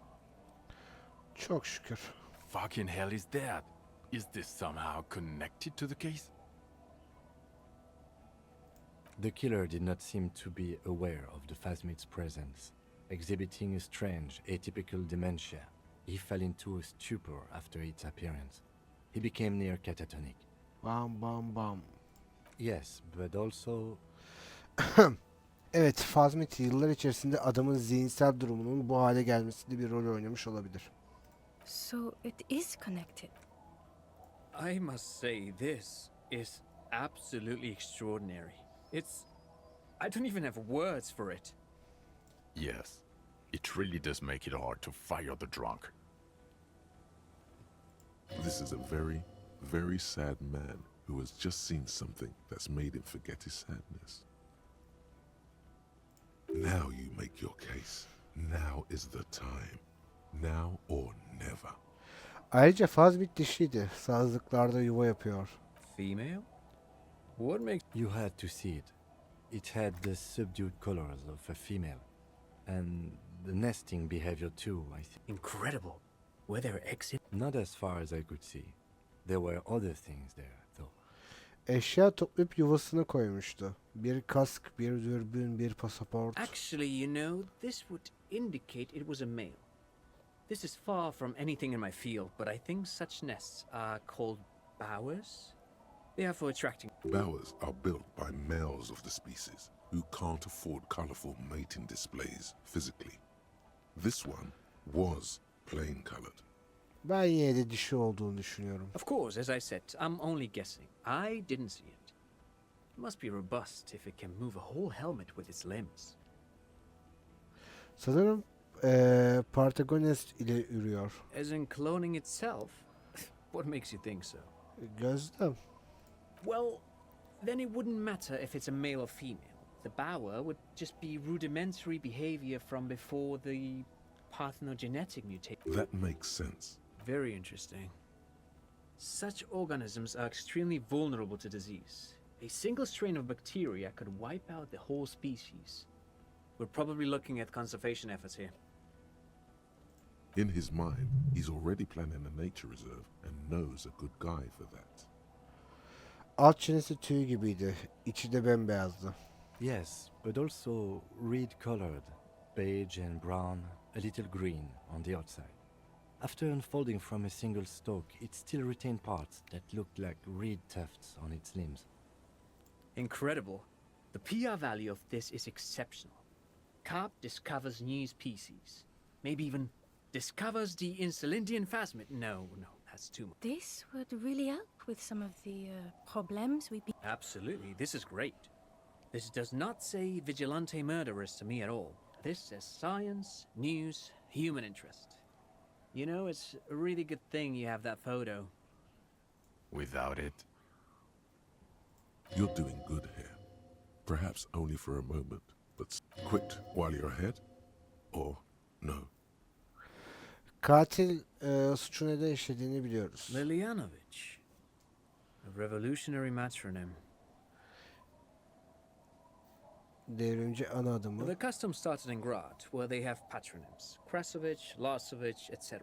çok şükür. Fucking hell is that? Is this somehow connected to the case? The killer did not seem to be aware of the phasmid's presence. Exhibiting a strange, atypical dementia, he fell into a stupor after its appearance. He became near catatonic. Bam bam bam. Yes, but also... Evet, Phasmid yıllar içerisinde adamın zihinsel durumunun bu hale gelmesinde bir rol oynamış olabilir. So it is connected. I must say, this is absolutely extraordinary. I don't even have words for it. Yes, it really does make it hard to fire the drunk. This is a very, very sad man who has just seen something that's made him forget his sadness. Now you make your case. Now is the time. Now or never. Ayrıca Phasmid dişiydi. Sazlıklarda yuva yapıyor. Female? What makes... You had to see it. It had the subdued colors of a female. And the nesting behavior too, I think. Incredible. Were there eggs in... Not as far as I could see. There were other things there, though. Eşya toplayıp yuvasına koymuştu. Bir kask, bir dürbün, bir pasaport. Actually, you know, this would indicate it was a male. This is far from anything in my field, but I think such nests are called bowers. They are for attracting... Bowers are built by males of the species who can't afford colorful mating displays physically. This one was plain colored. Ben yine de dişi olduğunu düşünüyorum. Of course, as I said, I'm only guessing. I didn't see it. Must be robust if it can move a whole helmet with its limbs. Sanırım Partagonist ile ürüyor. As in cloning itself? What makes you think so? Gözlem. Well, then it wouldn't matter if it's a male or female. The bower would just be rudimentary behavior from before the parthenogenetic mutation. That makes sense. Very interesting. Such organisms are extremely vulnerable to disease. A single strain of bacteria could wipe out the whole species. We're probably looking at conservation efforts here. In his mind, he's already planning a nature reserve and knows a good guy for that. Alt çenesi tüy gibiydi. İçi de bembeyazdı. Yes, but also reed-colored, beige and brown, a little green on the outside. After unfolding from a single stalk, it still retained parts that looked like reed tufts on its limbs. Incredible. The PR value of this is exceptional. Carp discovers new species. Maybe even discovers the Insulindian phasmid. No, that's too much. This would really help with some of the problems we've been. Absolutely, this is great. This does not say vigilante murderers to me at all. This says science, news, human interest. You know, it's a really good thing you have that photo. Without it, You're doing good here. Perhaps only for a moment, but quit while you're ahead? Or no? Katil suçu neden işlediğini biliyoruz. Lilianovich. A revolutionary matronym. Devrimci ana adımı. The custom started in Grad, where they have patronyms. Krasovich, Lasovich, etc.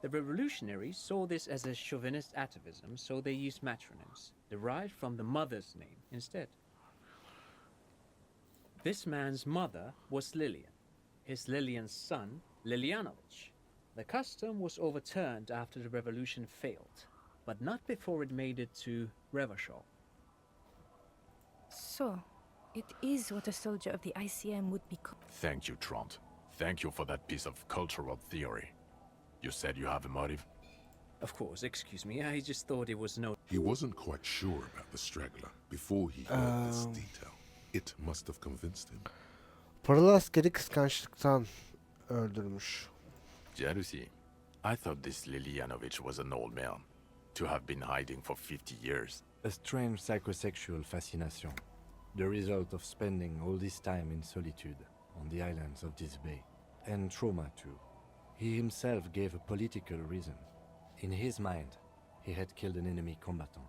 The revolutionaries saw this as a chauvinist atavism, so they used matronyms, derived from the mother's name instead. This man's mother was Lilian. His Lilian's son, Lilianovich. The custom was overturned after the revolution failed, but not before it made it to Revachol. So, it is what a soldier of the ICM would be called. thank you, Trond. Thank you for that piece of cultural theory. You said you have a motive? Of course, excuse me, I just thought it was no. He wasn't quite sure about the straggler before he heard this detail. It must have convinced him. Paralı askeri kıskançlıktan öldürmüş. Jealousy. I thought this Lilianovich was an old man, to have been hiding for 50 years. A strange psychosexual fascination, the result of spending all this time in solitude on the islands of this bay. And trauma too. He himself gave a political reason. In his mind, he had killed an enemy combatant.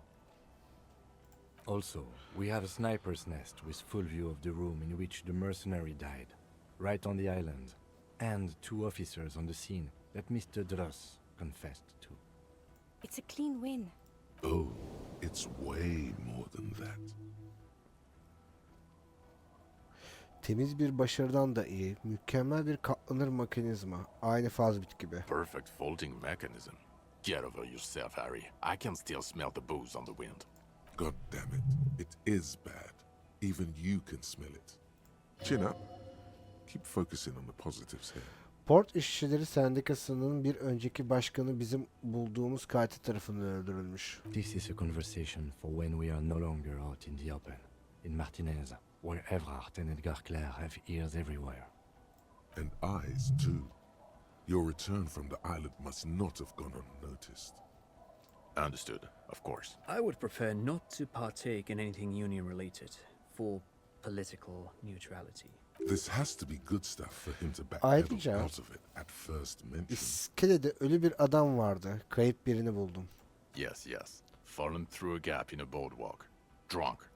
Also, we have a sniper's nest with full view of the room in which the mercenary died, right on the island, and 2 officers on the scene that Mr. Dross confessed to. It's a clean win. Oh, it's way more than that. Temiz bir başarıdan da iyi. Mükemmel bir katlanır mekanizma. Aynı fazbit gibi. Perfect folding mechanism. Get over yourself, Harry. I can still smell the booze on the wind. God damn it. It is bad. Even you can smell it. Chin up. Keep focusing on the positives here. Port İşçileri Sendikası'nın bir önceki başkanı bizim bulduğumuz katil tarafından öldürülmüş. This is a conversation for when we are no longer out in the open, in Martinez, where Evrard and Edgar Clare have ears everywhere. And eyes, too. Your return from the island must not have gone unnoticed. Understood, of course. I would prefer not to partake in anything union-related, for political neutrality. This has to be good stuff for him to Ayrıca- backpedal out of it at first mention. İskelede ölü bir adam vardı. Kayıp birini buldum. Yes, yes. Fallen through a gap in a boardwalk. Drunk.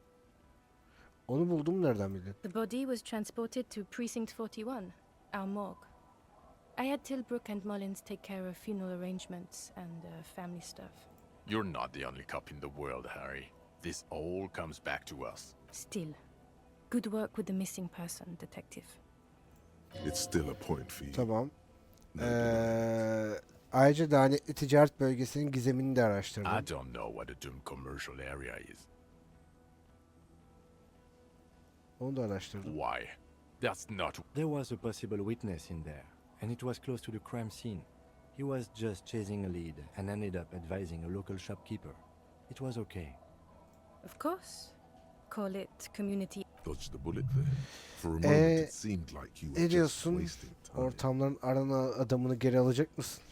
Onu buldum nereden bildin? The body was transported to Precinct 41, our morgue. I had Tilbrook and Mullins take care of funeral arrangements and family stuff. You're not the only cop in the world, Harry. This all comes back to us. Still, good work with the missing person, detective. It's still a point for you. Tamam. No denying it. Ayrıca lanetli ticaret bölgesinin gizemini de I araştırdım. don't know what the doomed commercial area is. Onu da araştırdım. Why? That's not... There was a possible witness in there, and it was close to the crime scene. He was just chasing a lead and ended up advising a local shopkeeper. It was okay. Of course. call it community. Dodged the bullet there. For a moment it seemed like you were Ne just diyorsun? wasting time. Ortamların arana adamını geri alacak mısın?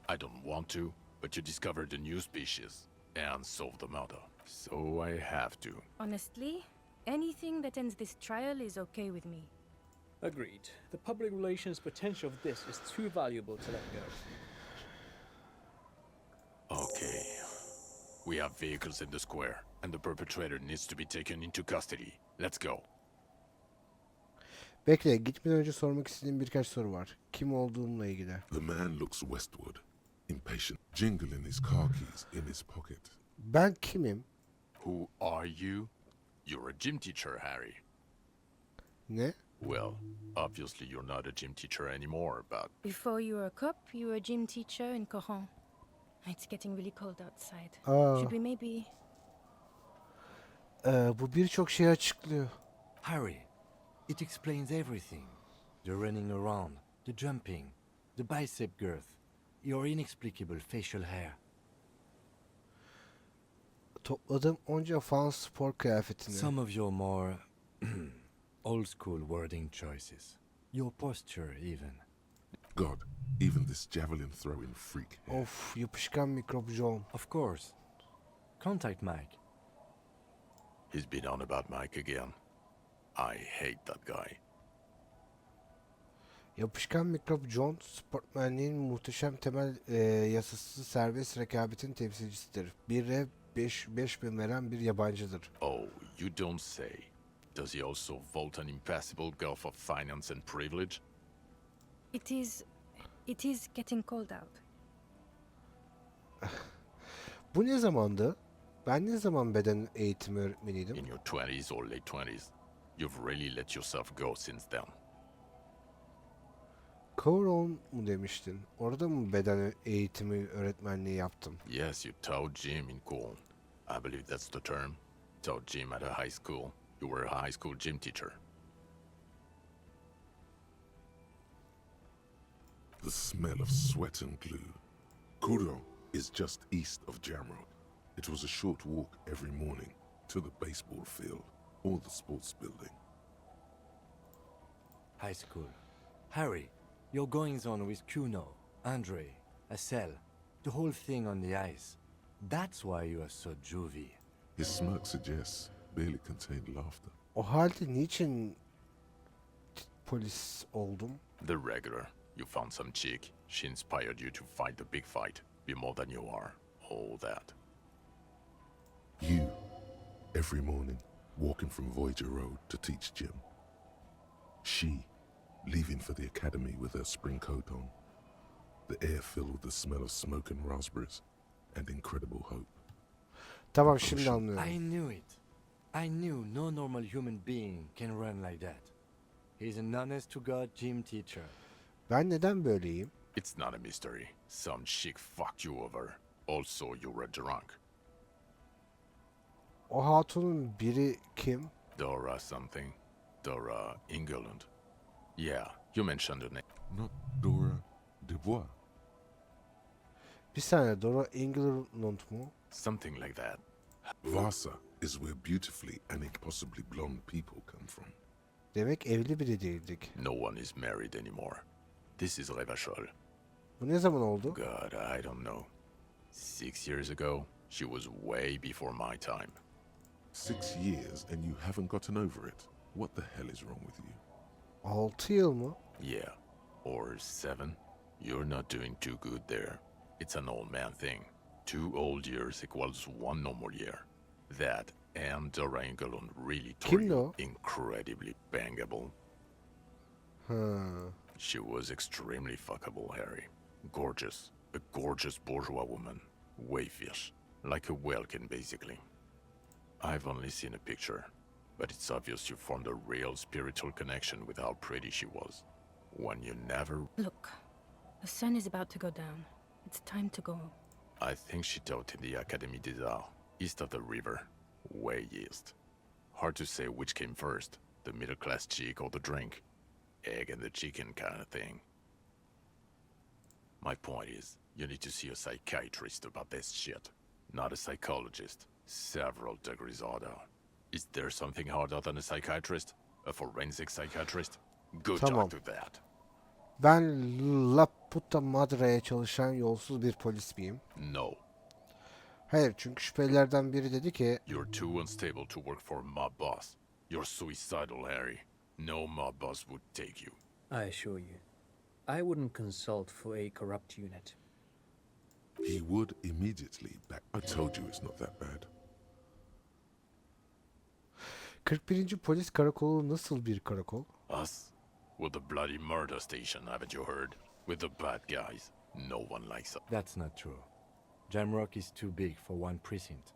I don't want to, but you discovered a new species and solved the murder. So I have to. Honestly, anything that ends this trial is okay with me. Agreed. The public relations potential of this is too valuable to let go. Okay. We have vehicles in the square, and the perpetrator needs to be taken into custody. Let's go. Bekle, gitmeden önce sormak istediğim birkaç soru var. Kim olduğumla ilgili. The man looks westward, impatient, jingling his car keys in his pocket. Ben kimim? Who are you? You're a gym teacher, Harry. Ne? Well, obviously you're not a gym teacher anymore, but Before you were a cop, you were a gym teacher in Coron. It's getting really cold outside. Aa, Should we maybe... bu birçok şey açıklıyor. Harry, it explains everything. The running around, the jumping, the bicep girth, your inexplicable facial hair. Topladığım onca fan spor kıyafetini. Some of your more old school wording choices. Your posture even. God, even this javelin throwing freak here. Of, yapışkan mikrop John. Of course. Contact Mike. he's been on about Mike again. I hate that guy. Yapışkan mikrop John, sportmenliğin muhteşem temel yasası serbest rekabetin temsilcisidir. Bir rev 5000 veren bir yabancıdır. Oh, you don't say. Does he also vault an impassable gulf of finance and privilege? It is getting cold out. Bu ne zamandı? Ben ne zaman beden eğitimi öğretmeniydim? In your 20s or late 20s? You've really let yourself go since then. Coron mu demiştin? Orada mı beden eğitimi öğretmenliği yaptım? Yes, you taught gym in Cologne. I believe that's the term. Taught gym at a high school. You were a high school gym teacher. The smell of sweat and glue. Kuro is just east of Jamrock. It was a short walk every morning to the baseball field or the sports building. High school. Harry, your goings on with Kuno, Andre, Assel, the whole thing on the ice. That's why you are so juvie. His smirk suggests barely contained laughter. O halde niçin polis oldum? The regular. You found some chick. She inspired you to fight the big fight. Be more than you are. All that. You, every morning, walking from Voyager Road to teach gym. She, leaving for the academy with her spring coat on. The air filled with the smell of smoke and raspberries and incredible hope. Tamam, şimdi anlıyorum. I knew it. I knew no normal human being can run like that. He's an honest-to-God gym teacher. Ben neden böyleyim? It's not a mystery. Some chick fucked you over. Also, you were drunk. O hatunun biri kim? Dora something. Dora England. Yeah, you mentioned the name. Not Dora Dubois. Bir saniye, Dora England mu? Something like that. Vasa is where beautifully and impossibly blonde people come from. Demek evli biri değildik. No one is married anymore. This is Revachol. Bu ne zaman oldu? God, I don't know. 6 years ago, she was way before my time. 6 years and you haven't gotten over it. What the hell is wrong with you? 6 yıl mı? Yeah, or 7. You're not doing too good there. It's an old man thing. 2 old years equals 1 normal year. That and Dora England really tore Kimdi you o? incredibly bangable. Ha. She was extremely fuckable, Harry. Gorgeous. A gorgeous bourgeois woman. Wayfish. Like a Welkin, basically. I've only seen a picture, but it's obvious you formed a real spiritual connection with how pretty she was. When you never... Look, the sun is about to go down. It's time to go. I think she taught in the Académie des Arts, east of the river. Way east. Hard to say which came first, the middle-class chick or the drink. Egg and the chicken kind of thing. My point is, you need to see a psychiatrist about this shit. Not a psychologist. Several degrees order. Is there something harder than a psychiatrist? A forensic psychiatrist? Good Tamam. talk to that. Ben La Puta Madre'ye çalışan yolsuz bir polis miyim? No. Hayır, çünkü şüphelilerden biri dedi ki You're too unstable to work for mob boss. You're suicidal, Harry. No mob boss would take you. I assure you, I wouldn't consult for a corrupt unit. He would immediately back. I told you it's not that bad. 41. Polis Karakolu nasıl bir karakol? Us? With the bloody murder station, haven't you heard? With the bad guys. No one likes us. That's not true. Jamrock is too big for one precinct.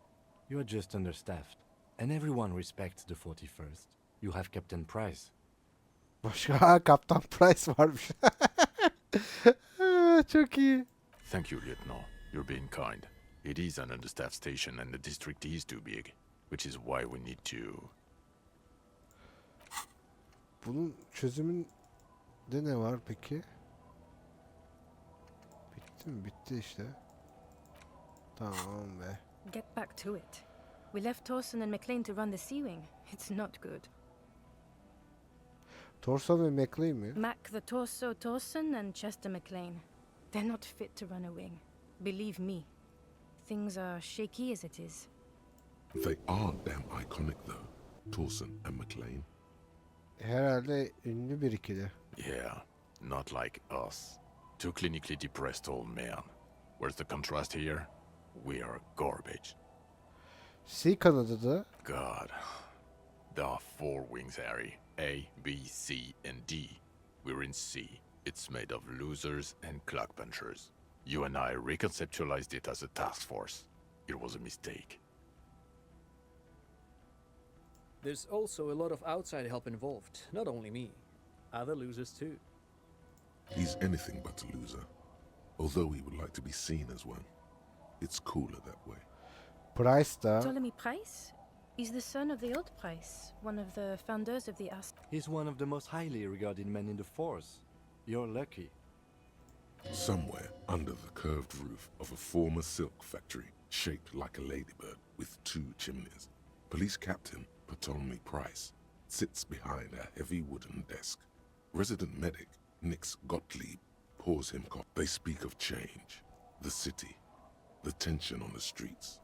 You are just understaffed. And everyone respects the 41st. You have Captain Price. Başka Kaptan Price varmış. Çok iyi. Thank you, Lieutenant. You're being kind. It is an understaffed station and the district is too big, which is why we need to... Bunun çözümünde ne var peki? Bitti mi? Bitti işte. Tamam be. Get back to it. We left Torson and McLean to run the Sea Wing. It's not good. Torson ve McLean mi? Mac the Torso Torson and Chester McLean. They're not fit to run a wing. Believe me. Things are shaky as it is. They are damn iconic though. Torson and McLean. Herhalde ünlü bir ikili. Yeah, not like us. Two clinically depressed old men. Where's the contrast here? We are garbage. C kanadı da God. There are 4 wings, Harry. A, B, C, and D. We're in C. It's made of losers and clock punchers. You and I reconceptualized it as a task force. It was a mistake. There's also a lot of outside help involved, not only me. Other losers too. He's anything but a loser. Although he would like to be seen as one. It's cooler that way. Price da Ptolemy Price? He's the son of the old Price, one of the founders of the Ast. He's one of the most highly regarded men in the force. You're lucky. Somewhere under the curved roof of a former silk factory, shaped like a ladybird with 2 chimneys, Police Captain Ptolemy Price sits behind a heavy wooden desk. Resident medic Nix Gottlieb pours him coffee. They speak of change, the city, the tension on the streets.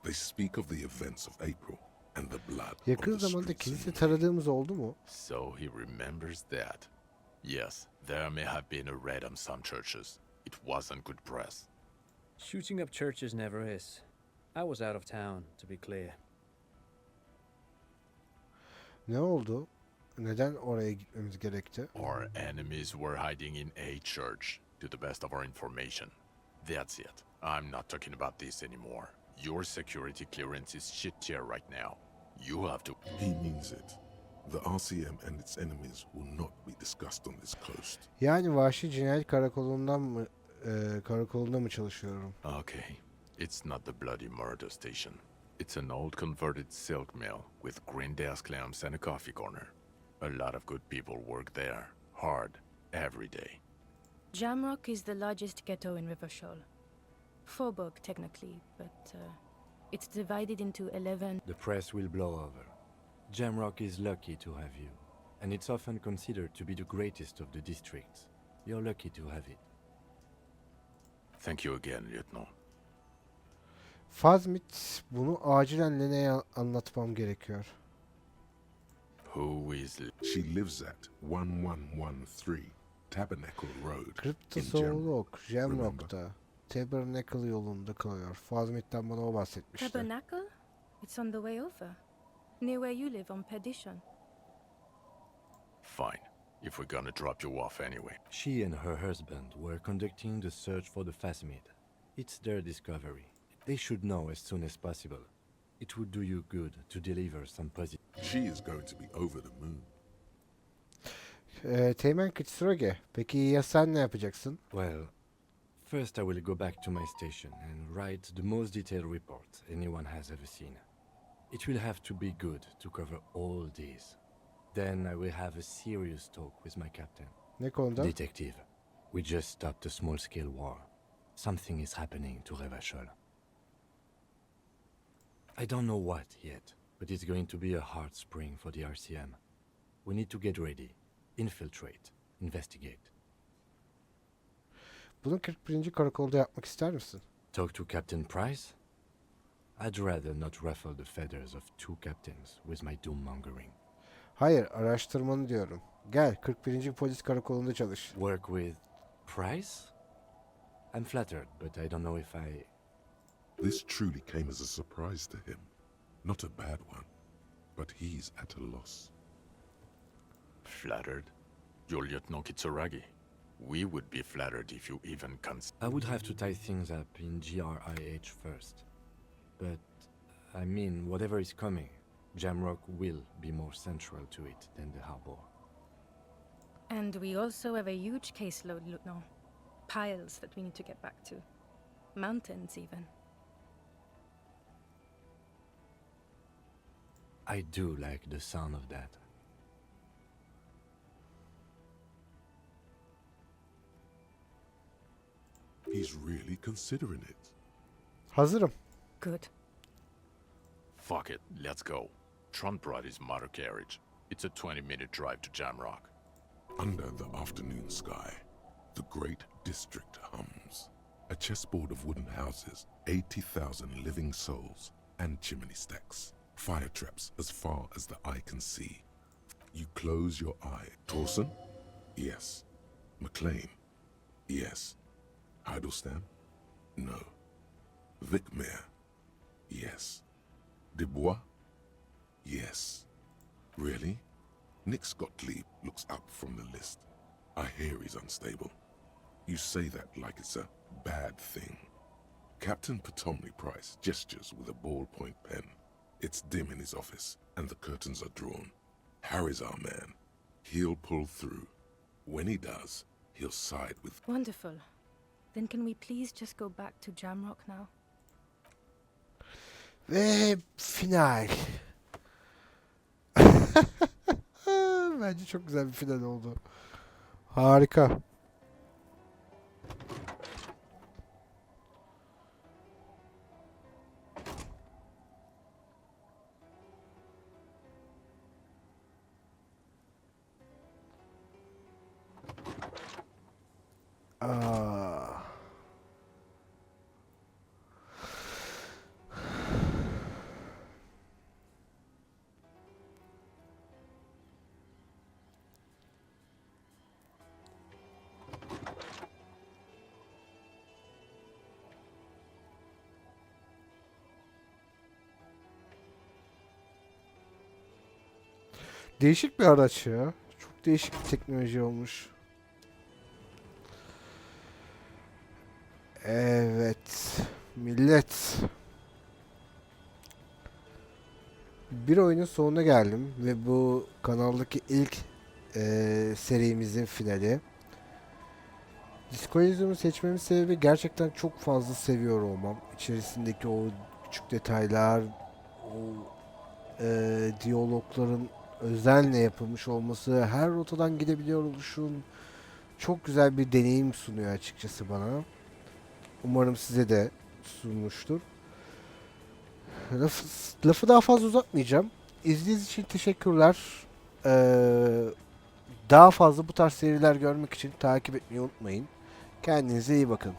They speak of the events of April and the blood yakın on the zamanda streets kilise in May. taradığımız oldu mu? So he remembers that. Yes, there may have been a raid on some churches. It wasn't good press. Shooting up churches never is. I was out of town, to be clear. Ne oldu? Neden oraya gitmemiz gerekti? Our enemies were hiding in a church, to the best of our information. That's it. I'm not talking about this anymore. Your security clearance is shit tier right now. You have to... He means it. The RCM and its enemies will not be discussed on this coast. Yani vahşi cinayet karakolunda mı çalışıyorum? Okay. It's not the bloody murder station. It's an old converted silk mill with green desk lamps and a coffee corner. A lot of good people work there. Hard. Every day. Jamrock is the largest ghetto in Revachol. Faubourg, technically, but it's divided into 11. The press will blow over. Jamrock is lucky to have you, and it's often considered to be the greatest of the districts. You're lucky to have it. Thank you again, Lieutenant. Fazmit, bunu acilen Lene'ye anlatmam gerekiyor. Who is... She lives at 1113 Tabernacle Road in Kriptozoolog, Remember? Jamrock'ta. Tabernacle yolunda kalıyor. Fazmit'ten bana o bahsetmişti. Tabernacle? It's on the way over. Near where you live on Perdition. Fine. If we're gonna drop you off anyway. She and her husband were conducting the search for the Phasmid. It's their discovery. They should know as soon as possible. It would do you good to deliver some positive. She is going to be over the moon. Teğmen Kitsuragi, peki ya sen ne yapacaksın? Well, first I will go back to my station and write the most detailed report anyone has ever seen. It will have to be good to cover all these. Then I will have a serious talk with my captain. Ne konuda? Detective, we just stopped a small-scale war. Something is happening to Revachol. I don't know what yet, but it's going to be a hard spring for the RCM. We need to get ready, infiltrate, investigate. Bunu 41. karakolda yapmak ister misin? Talk to Captain Price? I'd rather not ruffle the feathers of two captains with my doom-mongering. Hayır, araştırmanı diyorum. Gel, 41. polis karakolunda çalış. Work with Price? I'm flattered, but I don't know if I... This truly came as a surprise to him. Not a bad one, but he's at a loss. Flattered? You're Lieutenant Kitsuragi. We would be flattered if you even I would have to tie things up in GRIH first. But, I mean, whatever is coming, Jamrock will be more central to it than the harbor. And we also have a huge caseload, Lieutenant. Piles that we need to get back to. Mountains, even. I do like the sound of that. He's really considering it. Hazırım. Good. Fuck it, let's go. Trump brought his motor carriage. It's a 20-minute drive to Jamrock. Under the afternoon sky, the great district hums. A chessboard of wooden houses, 80,000 living souls, and chimney stacks. Fire traps as far as the eye can see. You close your eye. Torsen? Yes. McLean? Yes. Heidelstein? No. Vicmere? Yes. Dubois? Yes. Really? Nick Gottlieb looks up from the list. I hear he's unstable. You say that like it's a bad thing. Captain Ptolemy Price gestures with a ballpoint pen. It's dim in his office, and the curtains are drawn. Harry's our man. He'll pull through. When he does, he'll side with... Wonderful. Then can we please just go back to Jamrock now? Ve final. Bence çok güzel bir final oldu. Harika. Aa. Değişik bir araç ya. Çok değişik bir teknoloji olmuş. Evet. Millet. Bir oyunun sonuna geldim ve bu kanaldaki ilk serimizin finali. Elysium'u seçmemin sebebi gerçekten çok fazla seviyor olmam. İçerisindeki o küçük detaylar, o diyalogların özenle yapılmış olması, her rotadan gidebiliyor oluşum çok güzel bir deneyim sunuyor açıkçası bana. Umarım size de sunmuştur. Lafı daha fazla uzatmayacağım. İzlediğiniz için teşekkürler. Daha fazla bu tarz seriler görmek için takip etmeyi unutmayın. Kendinize iyi bakın.